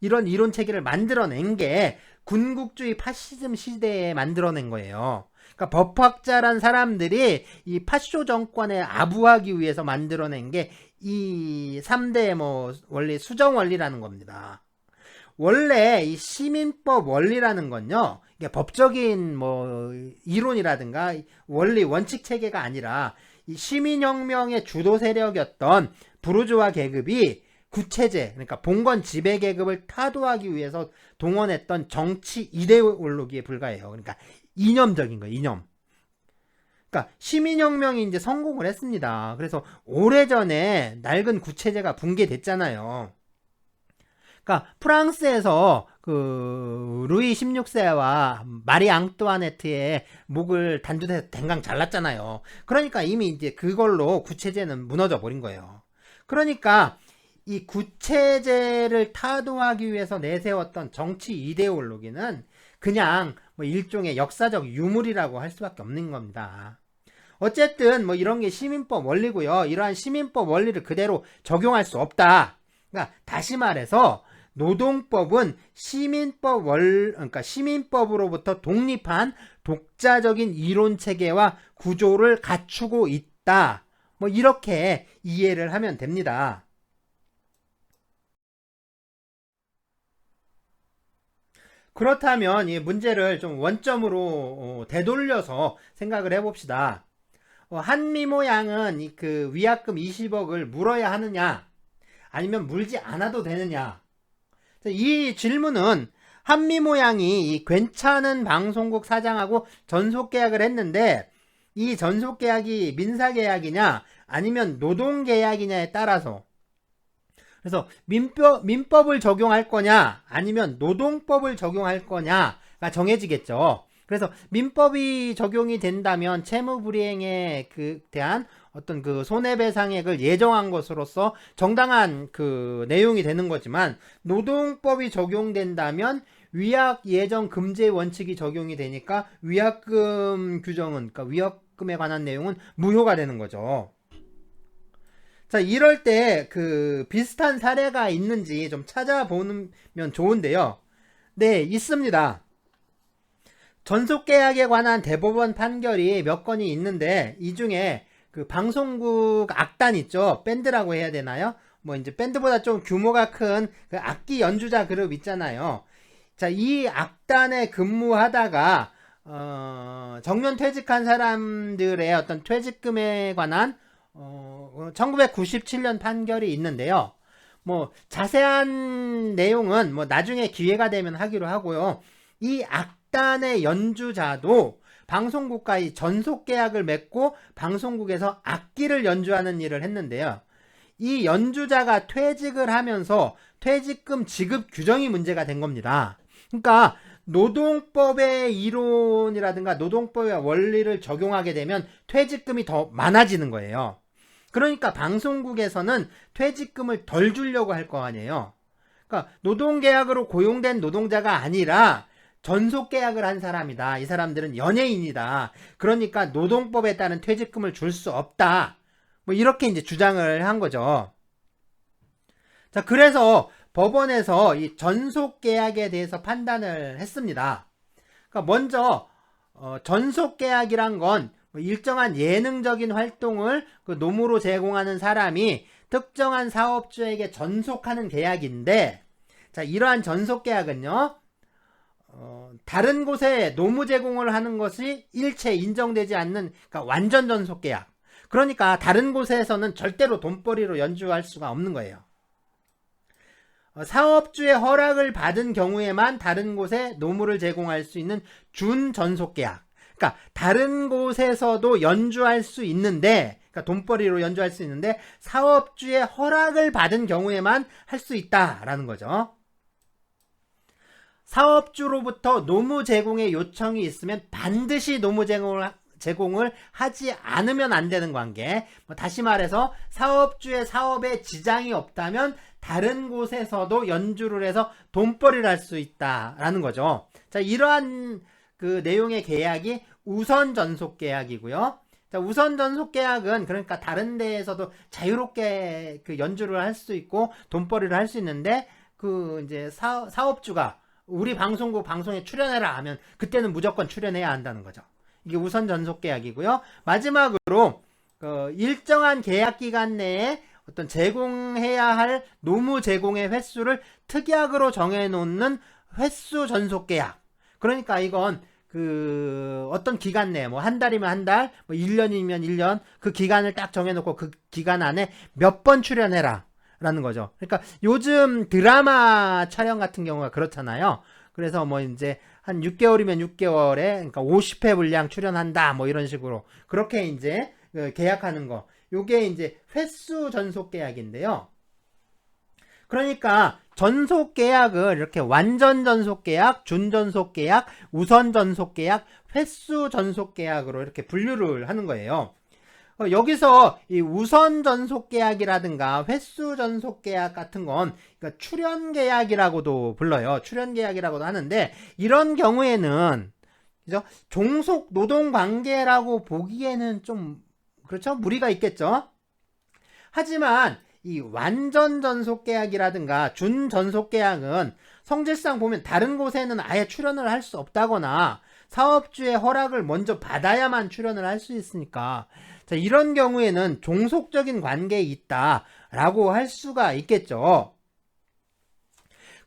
이런 이론 체계를 만들어낸 게 군국주의 파시즘 시대에 만들어낸 거예요. 그러니까 법학자란 사람들이 이 파쇼 정권에 아부하기 위해서 만들어낸 게 이 3대 뭐 원리, 수정 원리라는 겁니다. 원래 이 시민법 원리라는 건요, 이게 법적인 뭐 이론이라든가 원리, 원칙 체계가 아니라 이 시민혁명의 주도 세력이었던 부르주아 계급이 구체제, 그러니까 봉건 지배 계급을 타도하기 위해서 동원했던 정치 이데올로기에 불과해요. 그러니까 이념적인 거예요, 이념. 그러니까 시민혁명이 이제 성공을 했습니다. 그래서 오래전에 낡은 구체제가 붕괴됐잖아요. 그러니까 프랑스에서 그 루이 16세와 마리 앙뚜아네트의 목을 단두대서 댕강 잘랐잖아요. 그러니까 이미 이제 그걸로 구체제는 무너져 버린 거예요. 그러니까 이 구체제를 타도하기 위해서 내세웠던 정치 이데올로기는 그냥 뭐 일종의 역사적 유물이라고 할 수밖에 없는 겁니다. 어쨌든 뭐 이런 게 시민법 원리고요. 이러한 시민법 원리를 그대로 적용할 수 없다. 그러니까 다시 말해서 노동법은 그러니까 시민법으로부터 독립한 독자적인 이론 체계와 구조를 갖추고 있다. 뭐 이렇게 이해를 하면 됩니다. 그렇다면 이 문제를 좀 원점으로 되돌려서 생각을 해봅시다. 한미모 양은 그 위약금 20억을 물어야 하느냐, 아니면 물지 않아도 되느냐. 이 질문은 한미모 양이 이 괜찮은 방송국 사장하고 전속계약을 했는데 이 전속계약이 민사계약이냐 아니면 노동계약이냐에 따라서, 그래서 민법을 적용할 거냐 아니면 노동법을 적용할 거냐가 정해지겠죠. 그래서 민법이 적용이 된다면 채무불이행에 대한 어떤 그 손해배상액을 예정한 것으로서 정당한 그 내용이 되는 거지만, 노동법이 적용된다면 위약 예정 금지 원칙이 적용이 되니까 위약금 규정은, 그러니까 위약금에 관한 내용은 무효가 되는 거죠. 자, 이럴 때 그 비슷한 사례가 있는지 좀 찾아보면 좋은데요. 네, 있습니다. 전속계약에 관한 대법원 판결이 몇 건이 있는데 이 중에 그 방송국 악단 있죠. 밴드라고 해야 되나요? 뭐 이제 밴드보다 좀 규모가 큰 그 악기 연주자 그룹 있잖아요. 자, 이 악단에 근무하다가 정년 퇴직한 사람들의 어떤 퇴직금에 관한 1997년 판결이 있는데요. 뭐 자세한 내용은 뭐 나중에 기회가 되면 하기로 하고요. 이 악단의 연주자도 방송국과의 전속계약을 맺고 방송국에서 악기를 연주하는 일을 했는데요. 이 연주자가 퇴직을 하면서 퇴직금 지급 규정이 문제가 된 겁니다. 그러니까 노동법의 이론이라든가 노동법의 원리를 적용하게 되면 퇴직금이 더 많아지는 거예요. 그러니까 방송국에서는 퇴직금을 덜 주려고 할 거 아니에요. 그러니까 노동계약으로 고용된 노동자가 아니라 전속계약을 한 사람이다. 이 사람들은 연예인이다. 그러니까 노동법에 따른 퇴직금을 줄 수 없다. 뭐 이렇게 이제 주장을 한 거죠. 자, 그래서 법원에서 이 전속계약에 대해서 판단을 했습니다. 그러니까 먼저 전속계약이란 건 일정한 예능적인 활동을 그 노무로 제공하는 사람이 특정한 사업주에게 전속하는 계약인데, 자, 이러한 전속계약은요, 다른 곳에 노무 제공을 하는 것이 일체 인정되지 않는, 그러니까 완전 전속 계약. 그러니까 다른 곳에서는 절대로 돈벌이로 연주할 수가 없는 거예요. 사업주의 허락을 받은 경우에만 다른 곳에 노무를 제공할 수 있는 준전속 계약. 그러니까 다른 곳에서도 연주할 수 있는데, 그러니까 돈벌이로 연주할 수 있는데 사업주의 허락을 받은 경우에만 할 수 있다라는 거죠. 사업주로부터 노무 제공의 요청이 있으면 반드시 노무 제공을 하지 않으면 안 되는 관계. 다시 말해서 사업주의 사업에 지장이 없다면 다른 곳에서도 연주를 해서 돈벌이를 할 수 있다라는 거죠. 자, 이러한 그 내용의 계약이 우선 전속 계약이고요. 자, 우선 전속 계약은 그러니까 다른 데에서도 자유롭게 그 연주를 할 수 있고 돈벌이를 할 수 있는데, 그 이제 사업주가 우리 방송국 방송에 출연해라 하면 그때는 무조건 출연해야 한다는 거죠. 이게 우선 전속 계약이고요. 마지막으로 일정한 계약 기간 내에 어떤 제공해야 할 노무 제공의 횟수를 특약으로 정해놓는 횟수 전속 계약. 그러니까 이건 어떤 기간 내에 한 달이면 한 달, 1년이면 1년, 그 기간을 딱 정해놓고 그 기간 안에 몇 번 출연해라 라는 거죠. 그러니까 요즘 드라마 촬영 같은 경우가 그렇잖아요. 그래서 이제 한 6개월이면 6개월에, 그러니까 50회 분량 출연한다, 이런 식으로 그렇게 이제 계약하는 거. 요게 이제 횟수 전속 계약인데요. 그러니까 전속 계약을 이렇게 완전 전속 계약, 준전속 계약, 우선 전속 계약, 횟수 전속 계약으로 이렇게 분류를 하는 거예요. 여기서 이 우선 전속 계약이라든가 횟수 전속 계약 같은 건 그러니까 출연 계약이라고도 불러요. 출연 계약이라고도 하는데, 이런 경우에는 그죠? 종속 노동 관계라고 보기에는 좀 그렇죠? 무리가 있겠죠. 하지만 이 완전 전속 계약이라든가 준 전속 계약은 성질상 보면 다른 곳에는 아예 출연을 할 수 없다거나 사업주의 허락을 먼저 받아야만 출연을 할 수 있으니까, 자, 이런 경우에는 종속적인 관계에 있다라고 할 수가 있겠죠.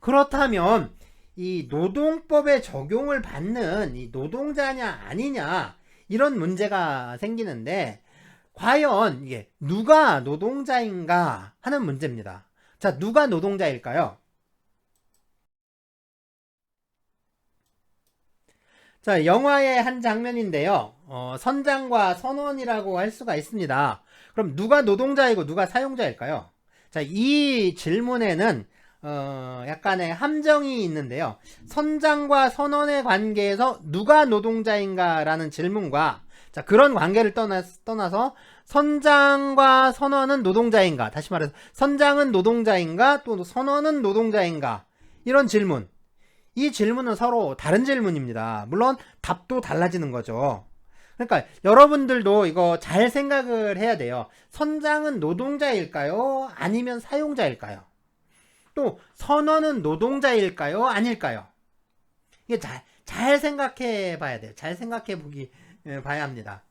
그렇다면 이 노동법에 적용을 받는 이 노동자냐 아니냐, 이런 문제가 생기는데, 과연 이게 누가 노동자인가 하는 문제입니다. 자, 누가 노동자일까요? 자, 영화의 한 장면인데요. 선장과 선원이라고 할 수가 있습니다. 그럼 누가 노동자이고 누가 사용자일까요? 자, 이 질문에는 약간의 함정이 있는데요. 선장과 선원의 관계에서 누가 노동자인가라는 질문과, 자, 그런 관계를 떠나서 선장과 선원은 노동자인가, 다시 말해서 선장은 노동자인가 또 선원은 노동자인가, 이런 질문, 이 질문은 서로 다른 질문입니다. 물론 답도 달라지는 거죠. 그러니까 여러분들도 이거 잘 생각을 해야 돼요. 선장은 노동자일까요? 아니면 사용자일까요? 또 선원은 노동자일까요? 아닐까요? 이게 잘 생각해 봐야 돼요. 잘 생각해 봐야 합니다.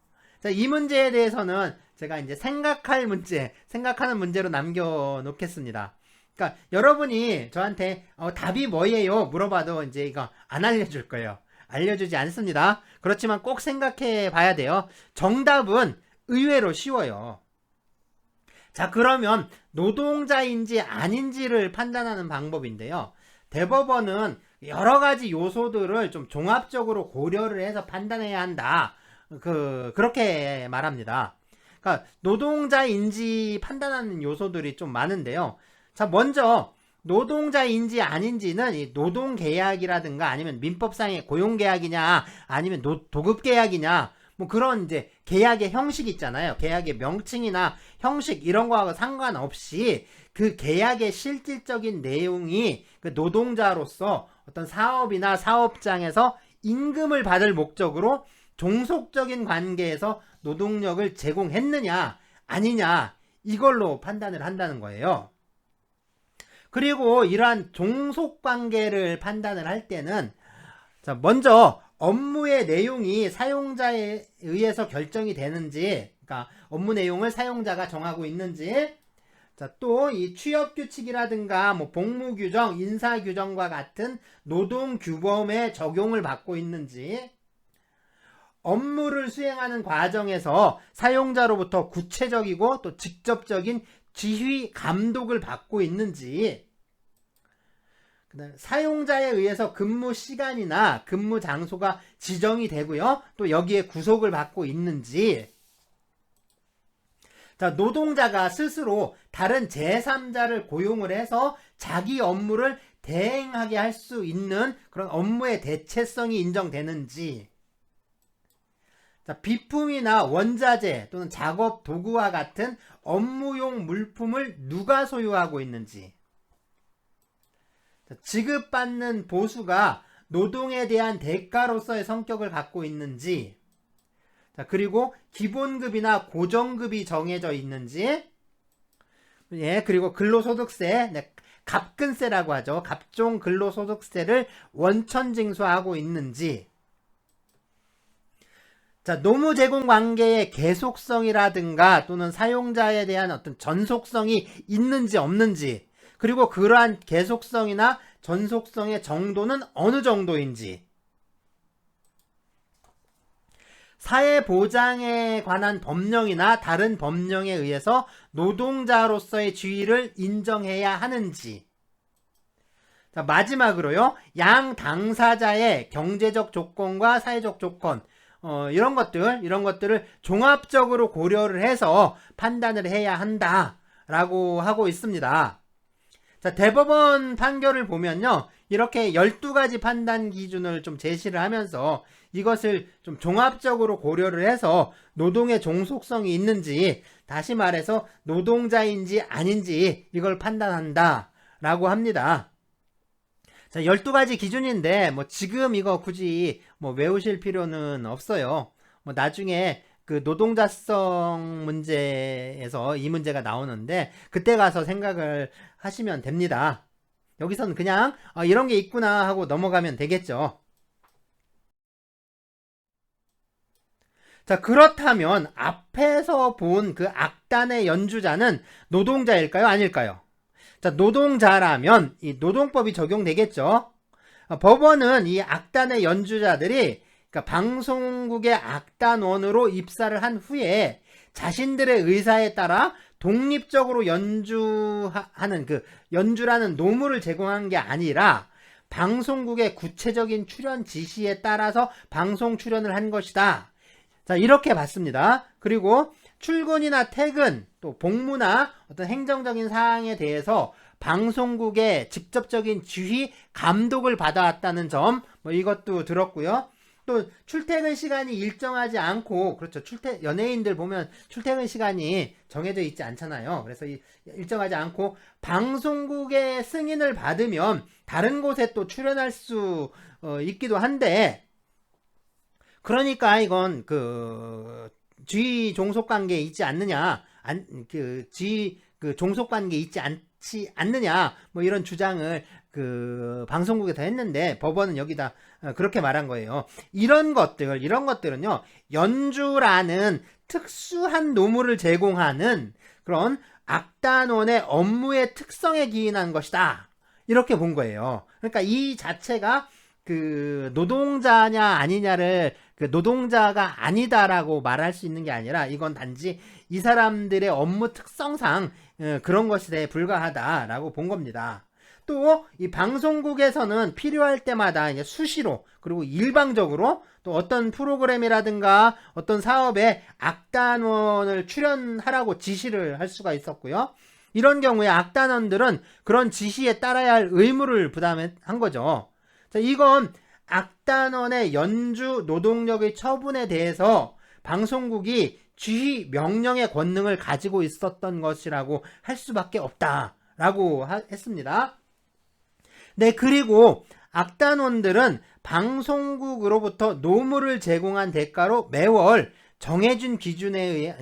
자, 이 문제에 대해서는 제가 이제 생각하는 문제로 남겨놓겠습니다. 그러니까 여러분이 저한테 답이 뭐예요? 물어봐도 이제 이거 안 알려줄 거예요. 알려주지 않습니다. 그렇지만 꼭 생각해 봐야 돼요. 정답은 의외로 쉬워요. 자, 그러면 노동자인지 아닌지를 판단하는 방법인데요. 대법원은 여러 가지 요소들을 좀 종합적으로 고려를 해서 판단해야 한다. 그렇게 말합니다. 그러니까 노동자인지 판단하는 요소들이 좀 많은데요. 자, 먼저 노동자인지 아닌지는 이 노동계약이라든가 아니면 민법상의 고용계약이냐 아니면 도급계약이냐, 그런 이제 계약의 형식 있잖아요. 계약의 명칭이나 형식 이런 거하고 상관없이 그 계약의 실질적인 내용이 그 노동자로서 어떤 사업이나 사업장에서 임금을 받을 목적으로 종속적인 관계에서 노동력을 제공했느냐 아니냐, 이걸로 판단을 한다는 거예요. 그리고 이러한 종속관계를 판단을 할 때는, 자, 먼저 업무의 내용이 사용자에 의해서 결정이 되는지, 그러니까 업무 내용을 사용자가 정하고 있는지, 자, 또 이 취업규칙이라든가 뭐 복무규정, 인사규정과 같은 노동규범에 적용을 받고 있는지, 업무를 수행하는 과정에서 사용자로부터 구체적이고 또 직접적인 지휘, 감독을 받고 있는지, 그다음에 사용자에 의해서 근무 시간이나 근무 장소가 지정이 되고요. 또 여기에 구속을 받고 있는지, 자, 노동자가 스스로 다른 제3자를 고용을 해서 자기 업무를 대행하게 할 수 있는 그런 업무의 대체성이 인정되는지, 자, 비품이나 원자재 또는 작업 도구와 같은 업무용 물품을 누가 소유하고 있는지, 자, 지급받는 보수가 노동에 대한 대가로서의 성격을 갖고 있는지, 자, 그리고 기본급이나 고정급이 정해져 있는지, 예, 그리고 근로소득세, 네, 갑근세라고 하죠. 갑종 근로소득세를 원천징수하고 있는지, 자, 노무 제공 관계의 계속성이라든가 또는 사용자에 대한 어떤 전속성이 있는지 없는지, 그리고 그러한 계속성이나 전속성의 정도는 어느 정도인지, 사회보장에 관한 법령이나 다른 법령에 의해서 노동자로서의 지위를 인정해야 하는지, 자, 마지막으로요, 양 당사자의 경제적 조건과 사회적 조건, 이런 것들을 종합적으로 고려를 해서 판단을 해야 한다라고 하고 있습니다. 자, 대법원 판결을 보면요, 이렇게 12가지 판단 기준을 좀 제시를 하면서 이것을 좀 종합적으로 고려를 해서 노동의 종속성이 있는지, 다시 말해서 노동자인지 아닌지 이걸 판단한다라고 합니다. 자, 12가지 기준인데 뭐 지금 이거 굳이 뭐 외우실 필요는 없어요. 뭐 나중에 그 노동자성 문제에서 이 문제가 나오는데 그때 가서 생각을 하시면 됩니다. 여기서는 그냥 이런 게 있구나 하고 넘어가면 되겠죠. 자, 그렇다면 앞에서 본 그 악단의 연주자는 노동자일까요? 아닐까요? 자, 노동자라면 이 노동법이 적용되겠죠. 법원은 이 악단의 연주자들이, 그러니까 방송국의 악단원으로 입사를 한 후에 자신들의 의사에 따라 독립적으로 연주하는 그 연주라는 노무를 제공한 게 아니라 방송국의 구체적인 출연 지시에 따라서 방송 출연을 한 것이다. 자, 이렇게 봤습니다. 그리고 출근이나 퇴근, 또 복무나 어떤 행정적인 사항에 대해서 방송국의 직접적인 지휘, 감독을 받아왔다는 점, 뭐 이것도 들었고요. 또 출퇴근 시간이 일정하지 않고, 그렇죠. 연예인들 보면 출퇴근 시간이 정해져 있지 않잖아요. 그래서 일정하지 않고 방송국의 승인을 받으면 다른 곳에 또 출연할 수 있기도 한데, 그러니까 이건 그 지휘 종속 관계에 있지 않느냐, 종속 관계에 있지 않지 않느냐, 뭐 이런 주장을 그 방송국에서 했는데 법원은 여기다 그렇게 말한 거예요. 이런 것들은요, 연주라는 특수한 노무를 제공하는 그런 악단원의 업무의 특성에 기인한 것이다. 이렇게 본 거예요. 그러니까 이 자체가 그 노동자냐 아니냐를 그 노동자가 아니다라고 말할 수 있는 게 아니라 이건 단지 이 사람들의 업무 특성상 그런 것에 불과하다라고 본 겁니다. 또 이 방송국에서는 필요할 때마다 이제 수시로 그리고 일방적으로 또 어떤 프로그램이라든가 어떤 사업에 악단원을 출연하라고 지시를 할 수가 있었고요. 이런 경우에 악단원들은 그런 지시에 따라야 할 의무를 부담한 거죠. 자, 이건 악단원의 연주 노동력의 처분에 대해서 방송국이 지휘 명령의 권능을 가지고 있었던 것이라고 할 수밖에 없다라고 했습니다. 네, 그리고 악단원들은 방송국으로부터 노무를 제공한 대가로 매월 정해진 기준에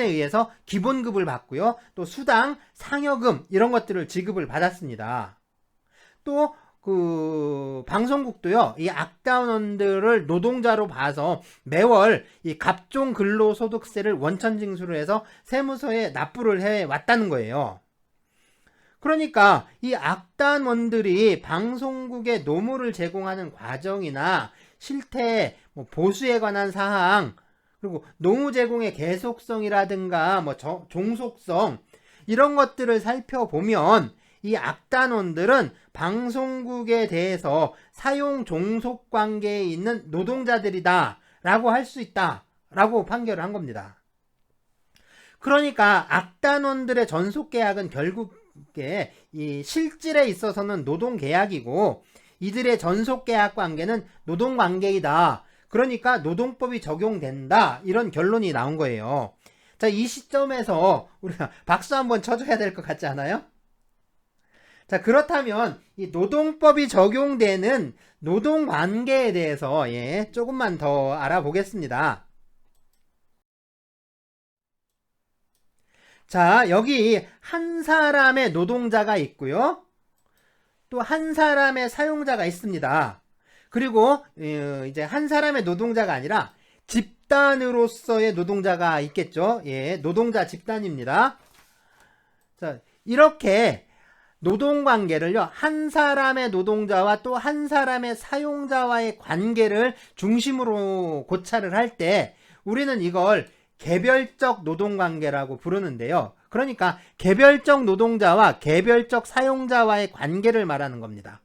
의해서 기본급을 받고요. 또 수당, 상여금 이런 것들을 지급을 받았습니다. 또 그 방송국도요, 이 악단원들을 노동자로 봐서 매월 이 갑종 근로소득세를 원천 징수를 해서 세무서에 납부를 해 왔다는 거예요. 그러니까 이 악단원들이 방송국에 노무를 제공하는 과정이나 실태, 보수에 관한 사항, 그리고 노무 제공의 계속성이라든가 종속성, 이런 것들을 살펴보면 이 악단원들은 방송국에 대해서 사용 종속 관계에 있는 노동자들이다 라고 할 수 있다 라고 판결을 한 겁니다. 그러니까 악단원들의 전속계약은 결국에 이 실질에 있어서는 노동계약이고, 이들의 전속계약 관계는 노동관계이다. 그러니까 노동법이 적용된다, 이런 결론이 나온 거예요. 자, 이 시점에서 우리가 박수 한번 쳐줘야 될 것 같지 않아요? 자, 그렇다면 이 노동법이 적용되는 노동관계에 대해서 조금만 더 알아보겠습니다. 자, 여기 한 사람의 노동자가 있고요, 또 한 사람의 사용자가 있습니다. 그리고 이제 한 사람의 노동자가 아니라 집단으로서의 노동자가 있겠죠. 노동자 집단입니다. 자, 이렇게 노동관계를요, 한 사람의 노동자와 또 한 사람의 사용자와의 관계를 중심으로 고찰을 할 때 우리는 이걸 개별적 노동관계라고 부르는데요. 그러니까 개별적 노동자와 개별적 사용자와의 관계를 말하는 겁니다.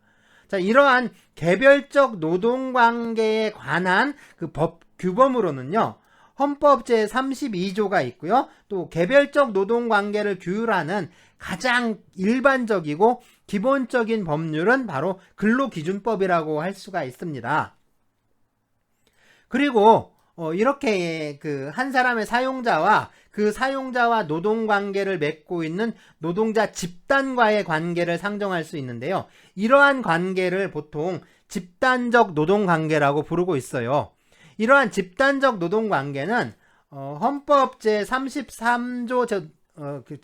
자, 이러한 개별적 노동관계에 관한 그 법 규범으로는요, 헌법 제32조가 있고요, 또 개별적 노동관계를 규율하는 가장 일반적이고 기본적인 법률은 바로 근로기준법이라고 할 수가 있습니다. 그리고 이렇게 그 한 사람의 사용자와 그 사용자와 노동관계를 맺고 있는 노동자 집단과의 관계를 상정할 수 있는데요, 이러한 관계를 보통 집단적 노동관계라고 부르고 있어요. 이러한 집단적 노동관계는 헌법 제33조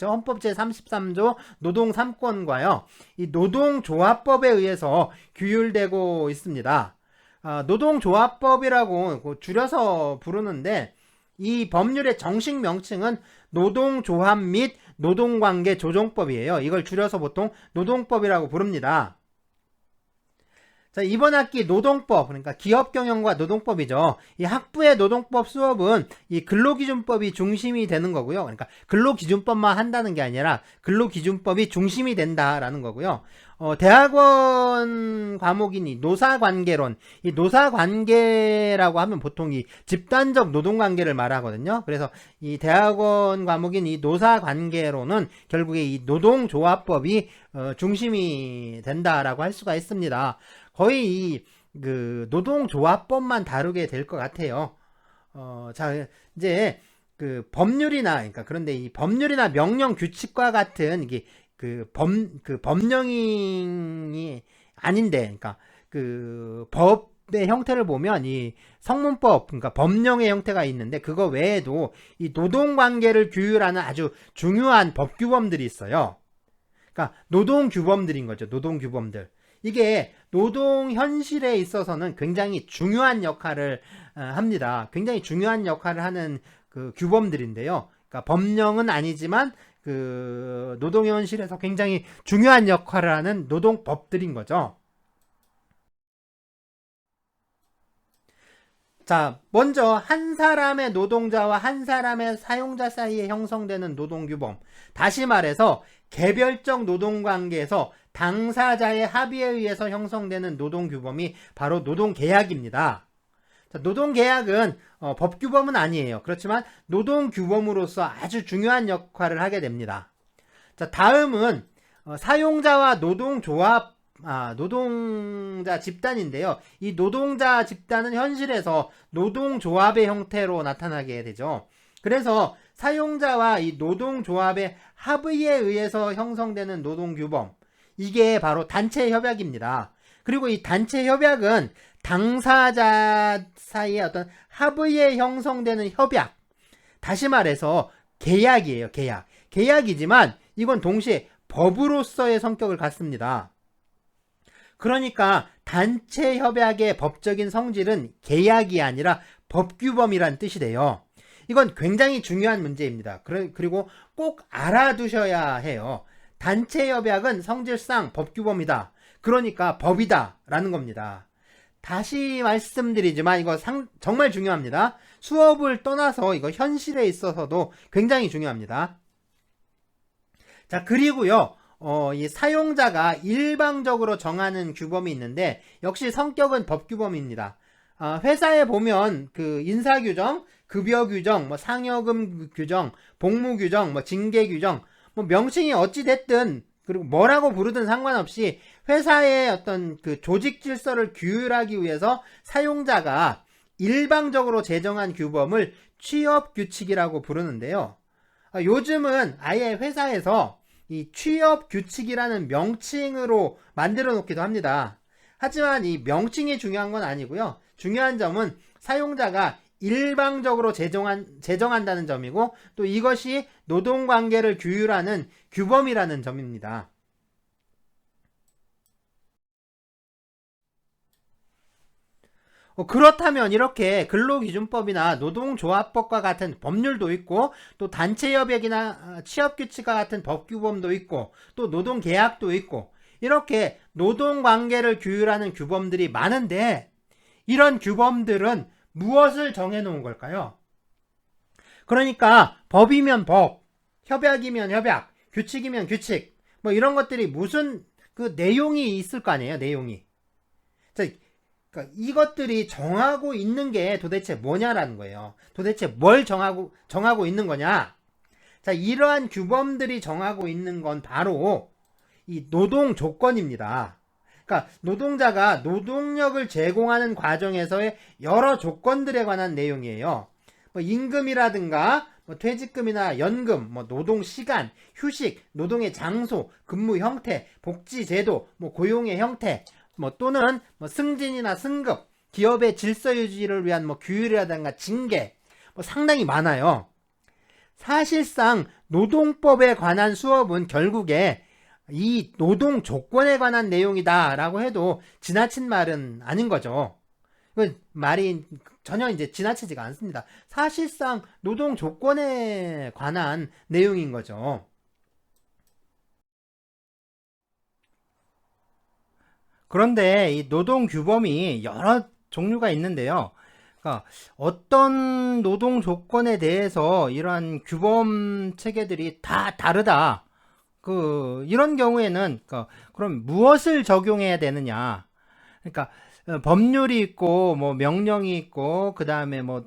헌법 제33조 노동 3권과요, 이 노동조합법에 의해서 규율되고 있습니다. 노동조합법이라고 줄여서 부르는데, 이 법률의 정식 명칭은 노동조합 및 노동관계 조정법이에요. 이걸 줄여서 보통 노동법이라고 부릅니다. 자, 이번 학기 노동법, 그러니까 기업경영과 노동법이죠. 이 학부의 노동법 수업은 이 근로기준법이 중심이 되는 거고요. 그러니까 근로기준법만 한다는 게 아니라 근로기준법이 중심이 된다라는 거고요. 대학원 과목인 이 노사관계론, 이 노사관계라고 하면 보통 이 집단적 노동관계를 말하거든요. 그래서 이 대학원 과목인 이 노사관계론은 결국에 이 노동조합법이 중심이 된다라고 할 수가 있습니다. 거의 그 노동조합법만 다루게 될 것 같아요. 자, 이제 그 법률이나, 그러니까 그런데 이 법률이나 명령 규칙과 같은 이게 그 법령이 아닌데, 그러니까 그 법의 형태를 보면 이 성문법, 그러니까 법령의 형태가 있는데, 그거 외에도 이 노동관계를 규율하는 아주 중요한 법규범들이 있어요. 그러니까 노동규범들인 거죠. 노동규범들. 이게 노동 현실에 있어서는 굉장히 중요한 역할을 합니다. 굉장히 중요한 역할을 하는 그 규범들인데요. 그러니까 법령은 아니지만 그 노동 현실에서 굉장히 중요한 역할을 하는 노동법들인 거죠. 자, 먼저 한 사람의 노동자와 한 사람의 사용자 사이에 형성되는 노동규범, 다시 말해서 개별적 노동관계에서 당사자의 합의에 의해서 형성되는 노동규범이 바로 노동계약입니다. 자, 노동계약은 법규범은 아니에요. 그렇지만 노동규범으로서 아주 중요한 역할을 하게 됩니다. 자, 다음은 사용자와 노동조합, 노동자 집단인데요. 이 노동자 집단은 현실에서 노동조합의 형태로 나타나게 되죠. 그래서 사용자와 이 노동조합의 합의에 의해서 형성되는 노동규범, 이게 바로 단체협약입니다. 그리고 이 단체협약은 당사자 사이의 어떤 합의에 형성되는 협약, 다시 말해서 계약이에요. 계약이지만 이건 동시에 법으로서의 성격을 갖습니다. 그러니까 단체 협약의 법적인 성질은 계약이 아니라 법규범이란 뜻이 돼요. 이건 굉장히 중요한 문제입니다. 그리고 꼭 알아두셔야 해요. 단체 협약은 성질상 법규범이다. 그러니까 법이다 라는 겁니다. 다시 말씀드리지만 이거 정말 중요합니다. 수업을 떠나서 이거 현실에 있어서도 굉장히 중요합니다. 자, 그리고요. 이 사용자가 일방적으로 정하는 규범이 있는데 역시 성격은 법규범입니다. 회사에 보면 그 인사규정, 급여규정, 뭐 상여금 규정, 복무규정, 뭐 징계규정, 뭐 명칭이 어찌 됐든 그리고 뭐라고 부르든 상관없이 회사의 어떤 그 조직 질서를 규율하기 위해서 사용자가 일방적으로 제정한 규범을 취업규칙이라고 부르는데요. 요즘은 아예 회사에서 이 취업규칙이라는 명칭으로 만들어 놓기도 합니다. 하지만 이 명칭이 중요한 건 아니고요. 중요한 점은 사용자가 일방적으로 제정한다는 점이고 또 이것이 노동관계를 규율하는 규범이라는 점입니다. 그렇다면 이렇게 근로기준법이나 노동조합법과 같은 법률도 있고 또 단체협약이나 취업규칙과 같은 법규범도 있고 또 노동계약도 있고 이렇게 노동관계를 규율하는 규범들이 많은데 이런 규범들은 무엇을 정해놓은 걸까요? 그러니까 법이면 법, 협약이면 협약, 규칙이면 규칙 뭐 이런 것들이 무슨 그 내용이 있을 거 아니에요. 내용이. 자, 그러니까 이것들이 정하고 있는 게 도대체 뭐냐라는 거예요. 도대체 뭘 정하고 있는 거냐? 자, 이러한 규범들이 정하고 있는 건 바로 이 노동 조건입니다. 그러니까 노동자가 노동력을 제공하는 과정에서의 여러 조건들에 관한 내용이에요. 뭐 임금이라든가 뭐 퇴직금이나 연금, 뭐 노동 시간, 휴식, 노동의 장소, 근무 형태, 복지 제도, 뭐 고용의 형태, 뭐 또는 뭐 승진이나 승급, 기업의 질서 유지를 위한 뭐 규율이라든가 징계, 뭐 상당히 많아요. 사실상 노동법에 관한 수업은 결국에 이 노동 조건에 관한 내용이다 라고 해도 지나친 말은 아닌 거죠. 말이 전혀 이제 지나치지가 않습니다. 사실상 노동 조건에 관한 내용인 거죠. 그런데 이 노동 규범이 여러 종류가 있는데요. 그러니까 어떤 노동 조건에 대해서 이러한 규범 체계들이 다 다르다. 이런 경우에는 그럼 무엇을 적용해야 되느냐? 그러니까 법률이 있고 뭐 명령이 있고 그다음에 뭐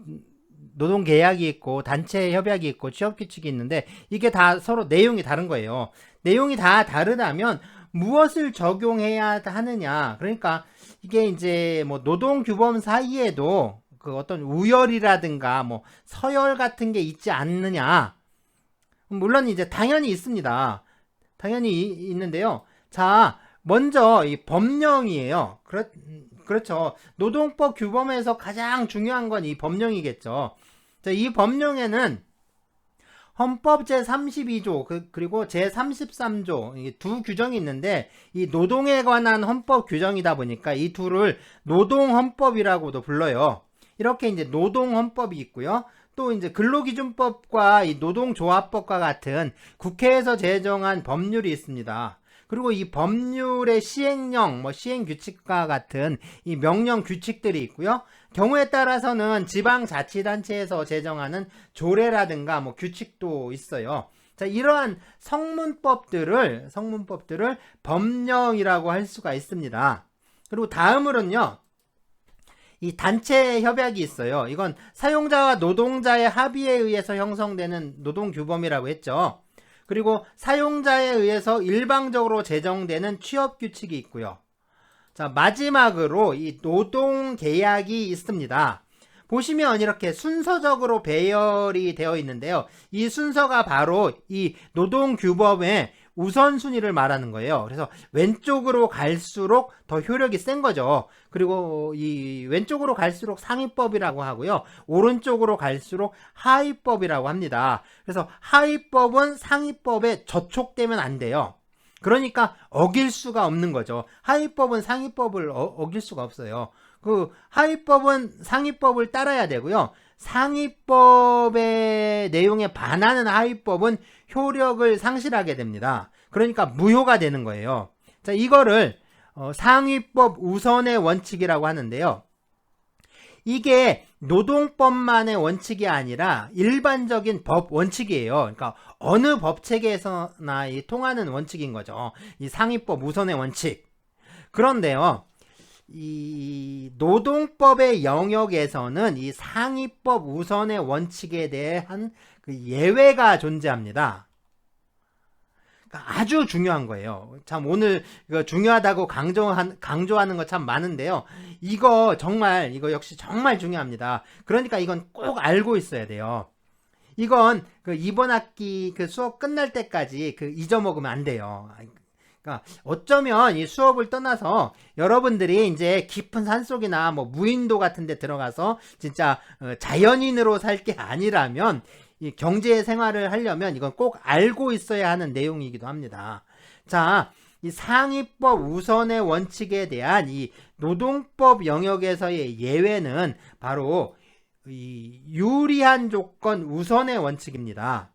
노동 계약이 있고 단체 협약이 있고 취업 규칙이 있는데 이게 다 서로 내용이 다른 거예요. 내용이 다 다르다면 무엇을 적용해야 하느냐? 그러니까 이게 이제 뭐 노동 규범 사이에도 그 어떤 우열이라든가 뭐 서열 같은 게 있지 않느냐? 물론 이제 당연히 있습니다. 당연히 있는데요. 자, 먼저 이 법령이에요. 그렇죠. 노동법 규범에서 가장 중요한 건 이 법령이겠죠. 자, 이 법령에는 헌법 제32조 그리고 제33조 이 두 규정이 있는데 이 노동에 관한 헌법 규정이다 보니까 이 둘을 노동헌법이라고도 불러요. 이렇게 이제 노동헌법이 있고요. 또 이제 근로기준법과 이 노동조합법과 같은 국회에서 제정한 법률이 있습니다. 그리고 이 법률의 시행령, 뭐 시행규칙과 같은 이 명령 규칙들이 있고요. 경우에 따라서는 지방자치단체에서 제정하는 조례라든가 뭐 규칙도 있어요. 자, 이러한 성문법들을 법령이라고 할 수가 있습니다. 그리고 다음으로는요. 이 단체 협약이 있어요. 이건 사용자와 노동자의 합의에 의해서 형성되는 노동규범이라고 했죠. 그리고 사용자에 의해서 일방적으로 제정되는 취업규칙이 있고요. 자, 마지막으로 이 노동계약이 있습니다. 보시면 이렇게 순서적으로 배열이 되어 있는데요. 이 순서가 바로 이 노동규범의 우선순위를 말하는 거예요. 그래서 왼쪽으로 갈수록 더 효력이 센 거죠. 그리고 이 왼쪽으로 갈수록 상위법이라고 하고요. 오른쪽으로 갈수록 하위법이라고 합니다. 그래서 하위법은 상위법에 저촉되면 안 돼요. 그러니까 어길 수가 없는 거죠. 하위법은 상위법을 어길 수가 없어요. 그 하위법은 상위법을 따라야 되고요. 상위법의 내용에 반하는 하위법은 효력을 상실하게 됩니다. 그러니까 무효가 되는 거예요. 자, 이거를 상위법 우선의 원칙이라고 하는데요. 이게 노동법만의 원칙이 아니라 일반적인 법 원칙이에요. 그러니까 어느 법 체계에서나 통하는 원칙인 거죠. 이 상위법 우선의 원칙. 그런데요, 이 노동법의 영역에서는 이 상위법 우선의 원칙에 대한 그 예외가 존재합니다. 아주 중요한 거예요. 참 오늘 중요하다고 강조하는 거 참 많은데요. 이거 역시 정말 중요합니다. 그러니까 이건 꼭 알고 있어야 돼요. 이건 이번 학기 수업 끝날 때까지 잊어먹으면 안 돼요. 그러니까 어쩌면 이 수업을 떠나서 여러분들이 이제 깊은 산속이나 뭐 무인도 같은 데 들어가서 진짜 자연인으로 살 게 아니라면 이 경제 생활을 하려면 이건 꼭 알고 있어야 하는 내용이기도 합니다. 자, 이 상위법 우선의 원칙에 대한 이 노동법 영역에서의 예외는 바로 이 유리한 조건 우선의 원칙입니다.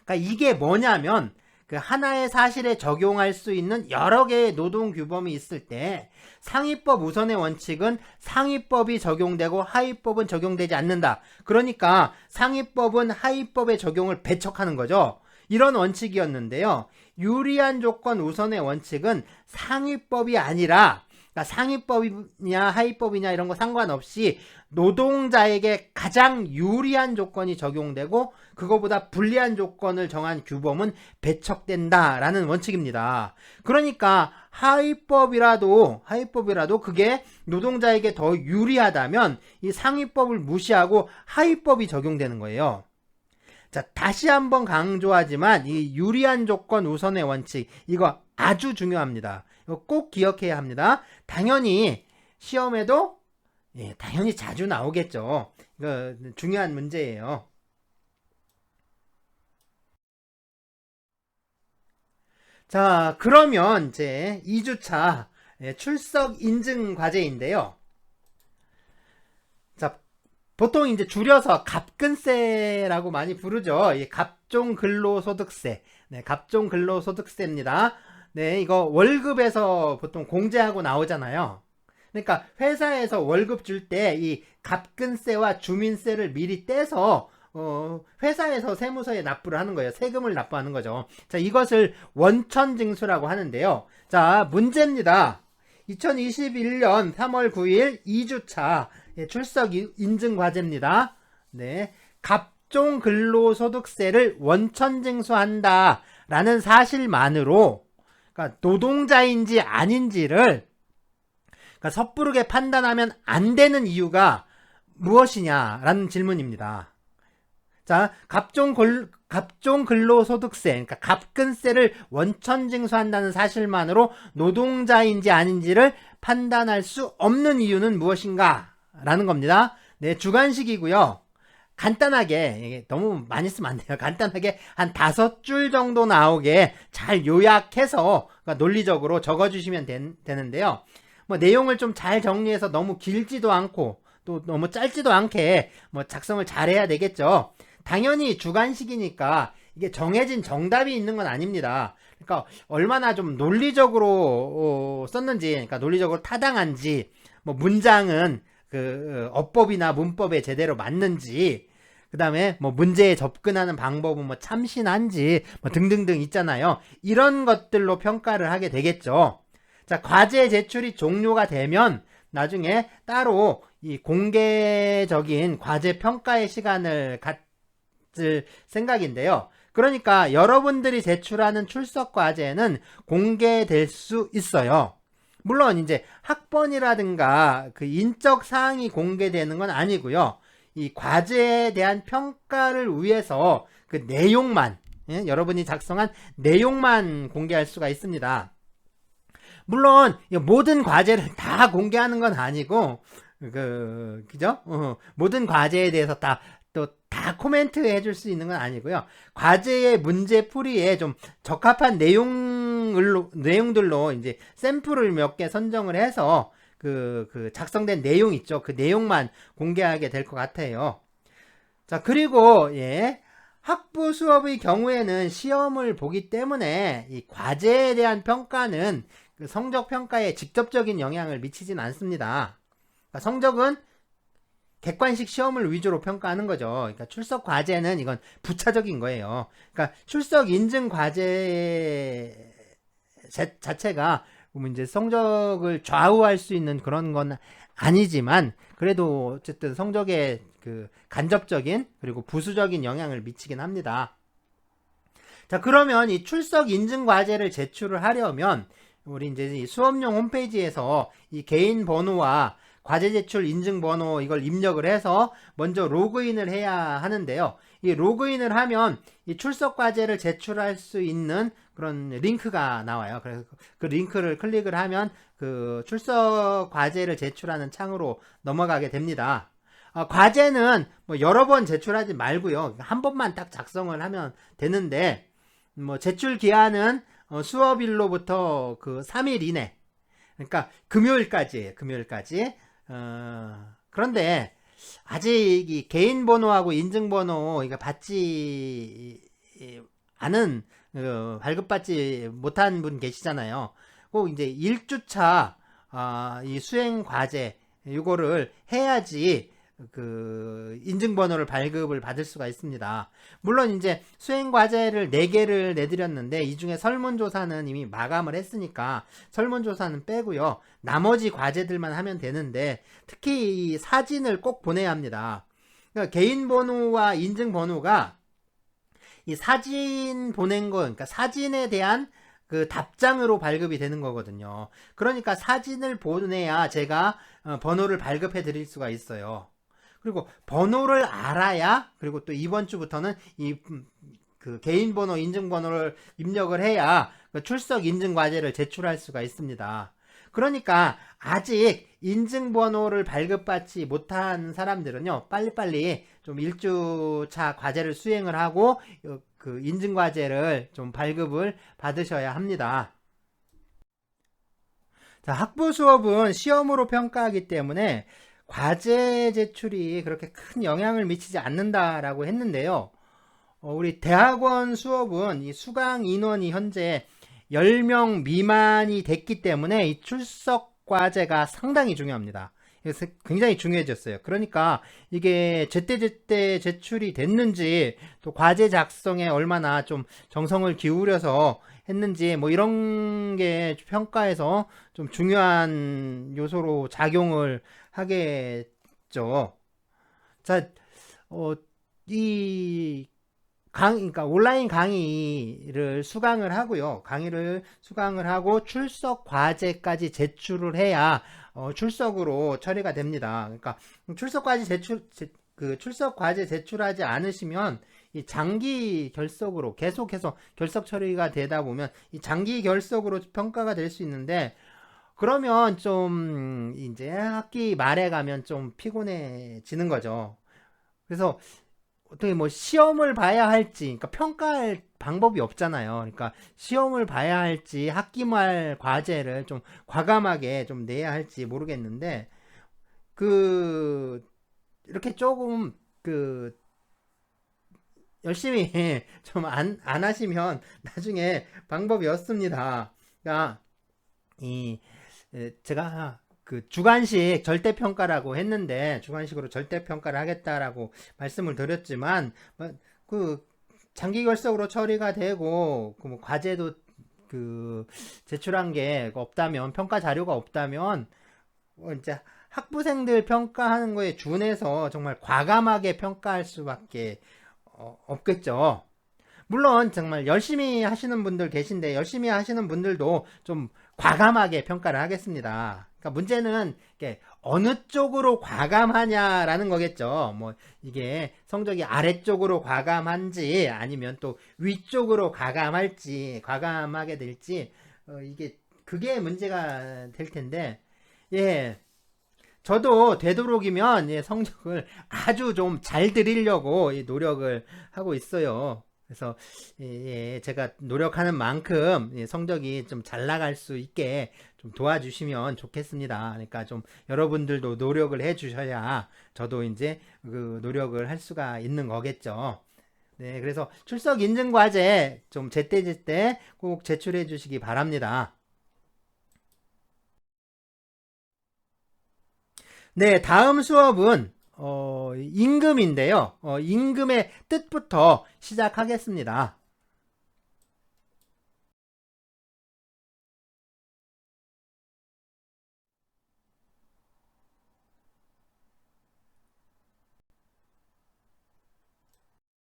그러니까 이게 뭐냐면 하나의 사실에 적용할 수 있는 여러 개의 노동 규범이 있을 때 상위법 우선의 원칙은 상위법이 적용되고 하위법은 적용되지 않는다. 그러니까 상위법은 하위법의 적용을 배척하는 거죠. 이런 원칙이었는데요. 유리한 조건 우선의 원칙은 상위법이 아니라 상위법이냐 하위법이냐 이런 거 상관없이 노동자에게 가장 유리한 조건이 적용되고 그거보다 불리한 조건을 정한 규범은 배척된다라는 원칙입니다. 그러니까 하위법이라도 그게 노동자에게 더 유리하다면 이 상위법을 무시하고 하위법이 적용되는 거예요. 자, 다시 한번 강조하지만 이 유리한 조건 우선의 원칙 이거 아주 중요합니다. 이거 꼭 기억해야 합니다. 당연히 시험에도 당연히 자주 나오겠죠. 이거 중요한 문제예요. 자, 그러면 이제 2주차 출석 인증 과제인데요. 자, 보통 이제 줄여서 갑근세라고 많이 부르죠. 갑종근로소득세. 네, 갑종근로소득세입니다. 네, 이거 월급에서 보통 공제하고 나오잖아요. 그러니까 회사에서 월급 줄 때 이 갑근세와 주민세를 미리 떼서 회사에서 세무서에 납부를 하는 거예요. 세금을 납부하는 거죠. 자, 이것을 원천징수라고 하는데요. 자, 문제입니다. 2021년 3월 9일 2주차 출석 인증 과제입니다. 네, 갑종근로소득세를 원천징수한다 라는 사실만으로 그러니까 노동자인지 아닌지를 섣부르게 판단하면 안 되는 이유가 무엇이냐라는 질문입니다. 자, 갑종근로소득세, 그러니까 갑근세를 원천징수한다는 사실만으로 노동자인지 아닌지를 판단할 수 없는 이유는 무엇인가? 라는 겁니다. 네, 주관식이고요. 간단하게, 너무 많이 쓰면 안 돼요. 간단하게 한 5줄 정도 나오게 잘 요약해서 논리적으로 적어주시면 되는데요. 뭐 내용을 좀 잘 정리해서 너무 길지도 않고 또 너무 짧지도 않게 작성을 잘 해야 되겠죠. 당연히 주관식이니까 이게 정해진 정답이 있는 건 아닙니다. 그러니까 얼마나 좀 논리적으로 썼는지, 그러니까 논리적으로 타당한지, 문장은 어법이나 문법에 제대로 맞는지, 그 다음에 문제에 접근하는 방법은 참신한지, 등등등 있잖아요. 이런 것들로 평가를 하게 되겠죠. 자, 과제 제출이 종료가 되면 나중에 따로 이 공개적인 과제 평가의 시간을 갖을 생각인데요. 그러니까 여러분들이 제출하는 출석 과제는 공개될 수 있어요. 물론 이제 학번이라든가 인적 사항이 공개되는 건 아니고요. 이 과제에 대한 평가를 위해서 내용만, 여러분이 작성한 내용만 공개할 수가 있습니다. 물론 모든 과제를 다 공개하는 건 아니고 그죠? 모든 과제에 대해서 다 코멘트 해줄 수 있는 건 아니고요. 과제의 문제 풀이에 좀 적합한 내용 내용들로 이제 샘플을 몇 개 선정을 해서 그 작성된 내용 있죠. 그 내용만 공개하게 될 것 같아요. 자, 그리고 학부 수업의 경우에는 시험을 보기 때문에 이 과제에 대한 평가는 그 성적 평가에 직접적인 영향을 미치진 않습니다. 그러니까 성적은 객관식 시험을 위주로 평가하는 거죠. 그러니까 출석 과제는 이건 부차적인 거예요. 그러니까 출석 인증 과제 자체가 이제 성적을 좌우할 수 있는 그런 건 아니지만 그래도 어쨌든 성적에 그 간접적인 그리고 부수적인 영향을 미치긴 합니다. 자, 그러면 이 출석 인증 과제를 제출을 하려면 우리 이제 이 수업용 홈페이지에서 이 개인 번호와 과제 제출 인증 번호 이걸 입력을 해서 먼저 로그인을 해야 하는데요. 이 로그인을 하면 이 출석 과제를 제출할 수 있는 그런 링크가 나와요. 그래서 그 링크를 클릭을 하면 그 출석 과제를 제출하는 창으로 넘어가게 됩니다. 과제는 뭐 여러 번 제출하지 말고요. 한 번만 딱 작성을 하면 되는데 뭐 제출 기한은 수업일로부터 그 3일 이내. 그러니까 금요일까지예요. 금요일까지. 그런데 아직 이 개인 번호하고 인증 번호 이거 받지 않은 발급받지 못한 분 계시잖아요. 꼭 이제 1주차 이 수행 과제 이거를 해야지 그 인증번호를 발급을 받을 수가 있습니다. 물론 이제 수행 과제를 4개를 내드렸는데 이 중에 설문조사는 이미 마감을 했으니까 설문조사는 빼고요. 나머지 과제들만 하면 되는데 특히 이 사진을 꼭 보내야 합니다. 그러니까 개인 번호와 인증 번호가 이 사진 보낸 거, 그러니까 사진에 대한 그 답장으로 발급이 되는 거거든요. 그러니까 사진을 보내야 제가 번호를 발급해 드릴 수가 있어요. 그리고 번호를 알아야, 그리고 또 이번 주부터는 그 개인 번호, 인증 번호를 입력을 해야 그 출석 인증 과제를 제출할 수가 있습니다. 그러니까 아직 인증 번호를 발급받지 못한 사람들은요, 빨리빨리 좀 1주차 과제를 수행을 하고 그 인증 과제를 좀 발급을 받으셔야 합니다. 자, 학부 수업은 시험으로 평가하기 때문에 과제 제출이 그렇게 큰 영향을 미치지 않는다라고 했는데요. 우리 대학원 수업은 이 수강 인원이 현재 10명 미만이 됐기 때문에 이 출석 과제가 상당히 중요합니다. 그래서 굉장히 중요해졌어요. 그러니까 이게 제때제때 제출이 됐는지 또 과제 작성에 얼마나 좀 정성을 기울여서 했는지 뭐 이런 게 평가에서 좀 중요한 요소로 작용을 하겠죠. 자, 그러니까 온라인 강의를 수강을 하고요. 강의를 수강을 하고 출석 과제까지 제출을 해야 출석으로 처리가 됩니다. 그러니까 출석 과제 제출하지 않으시면 이 장기 결석으로 계속해서 결석 처리가 되다 보면 이 장기 결석으로 평가가 될 수 있는데 그러면 좀 이제 학기 말에 가면 좀 피곤해지는 거죠. 그래서 어떻게 뭐 시험을 봐야 할지, 그러니까 평가할 방법이 없잖아요. 그러니까 시험을 봐야 할지 학기 말 과제를 좀 과감하게 좀 내야 할지 모르겠는데 이렇게 조금 열심히 좀 안 하시면 나중에 방법이 없습니다. 그러니까 제가 그 주관식 절대평가라고 했는데 주관식으로 절대평가를 하겠다라고 말씀을 드렸지만 그 장기 결석으로 처리가 되고 그 뭐 과제도 그 제출한 게 없다면 평가 자료가 없다면 이제 학부생들 평가하는 거에 준해서 정말 과감하게 평가할 수밖에 없겠죠. 물론 정말 열심히 하시는 분들 계신데 열심히 하시는 분들도 좀 과감하게 평가를 하겠습니다. 그러니까 문제는 어느 쪽으로 과감하냐라는 거겠죠. 뭐 이게 성적이 아래쪽으로 과감한지 아니면 또 위쪽으로 과감하게 될지 그게 문제가 될 텐데 저도 되도록이면 성적을 아주 좀 잘 드리려고 노력을 하고 있어요. 그래서 제가 노력하는 만큼 성적이 좀 잘 나갈 수 있게 좀 도와주시면 좋겠습니다. 그러니까 좀 여러분들도 노력을 해 주셔야 저도 이제 그 노력을 할 수가 있는 거겠죠. 네, 그래서 출석 인증 과제 좀 제때제때 꼭 제출해 주시기 바랍니다. 네, 다음 수업은 임금인데요. 임금의 뜻부터 시작하겠습니다.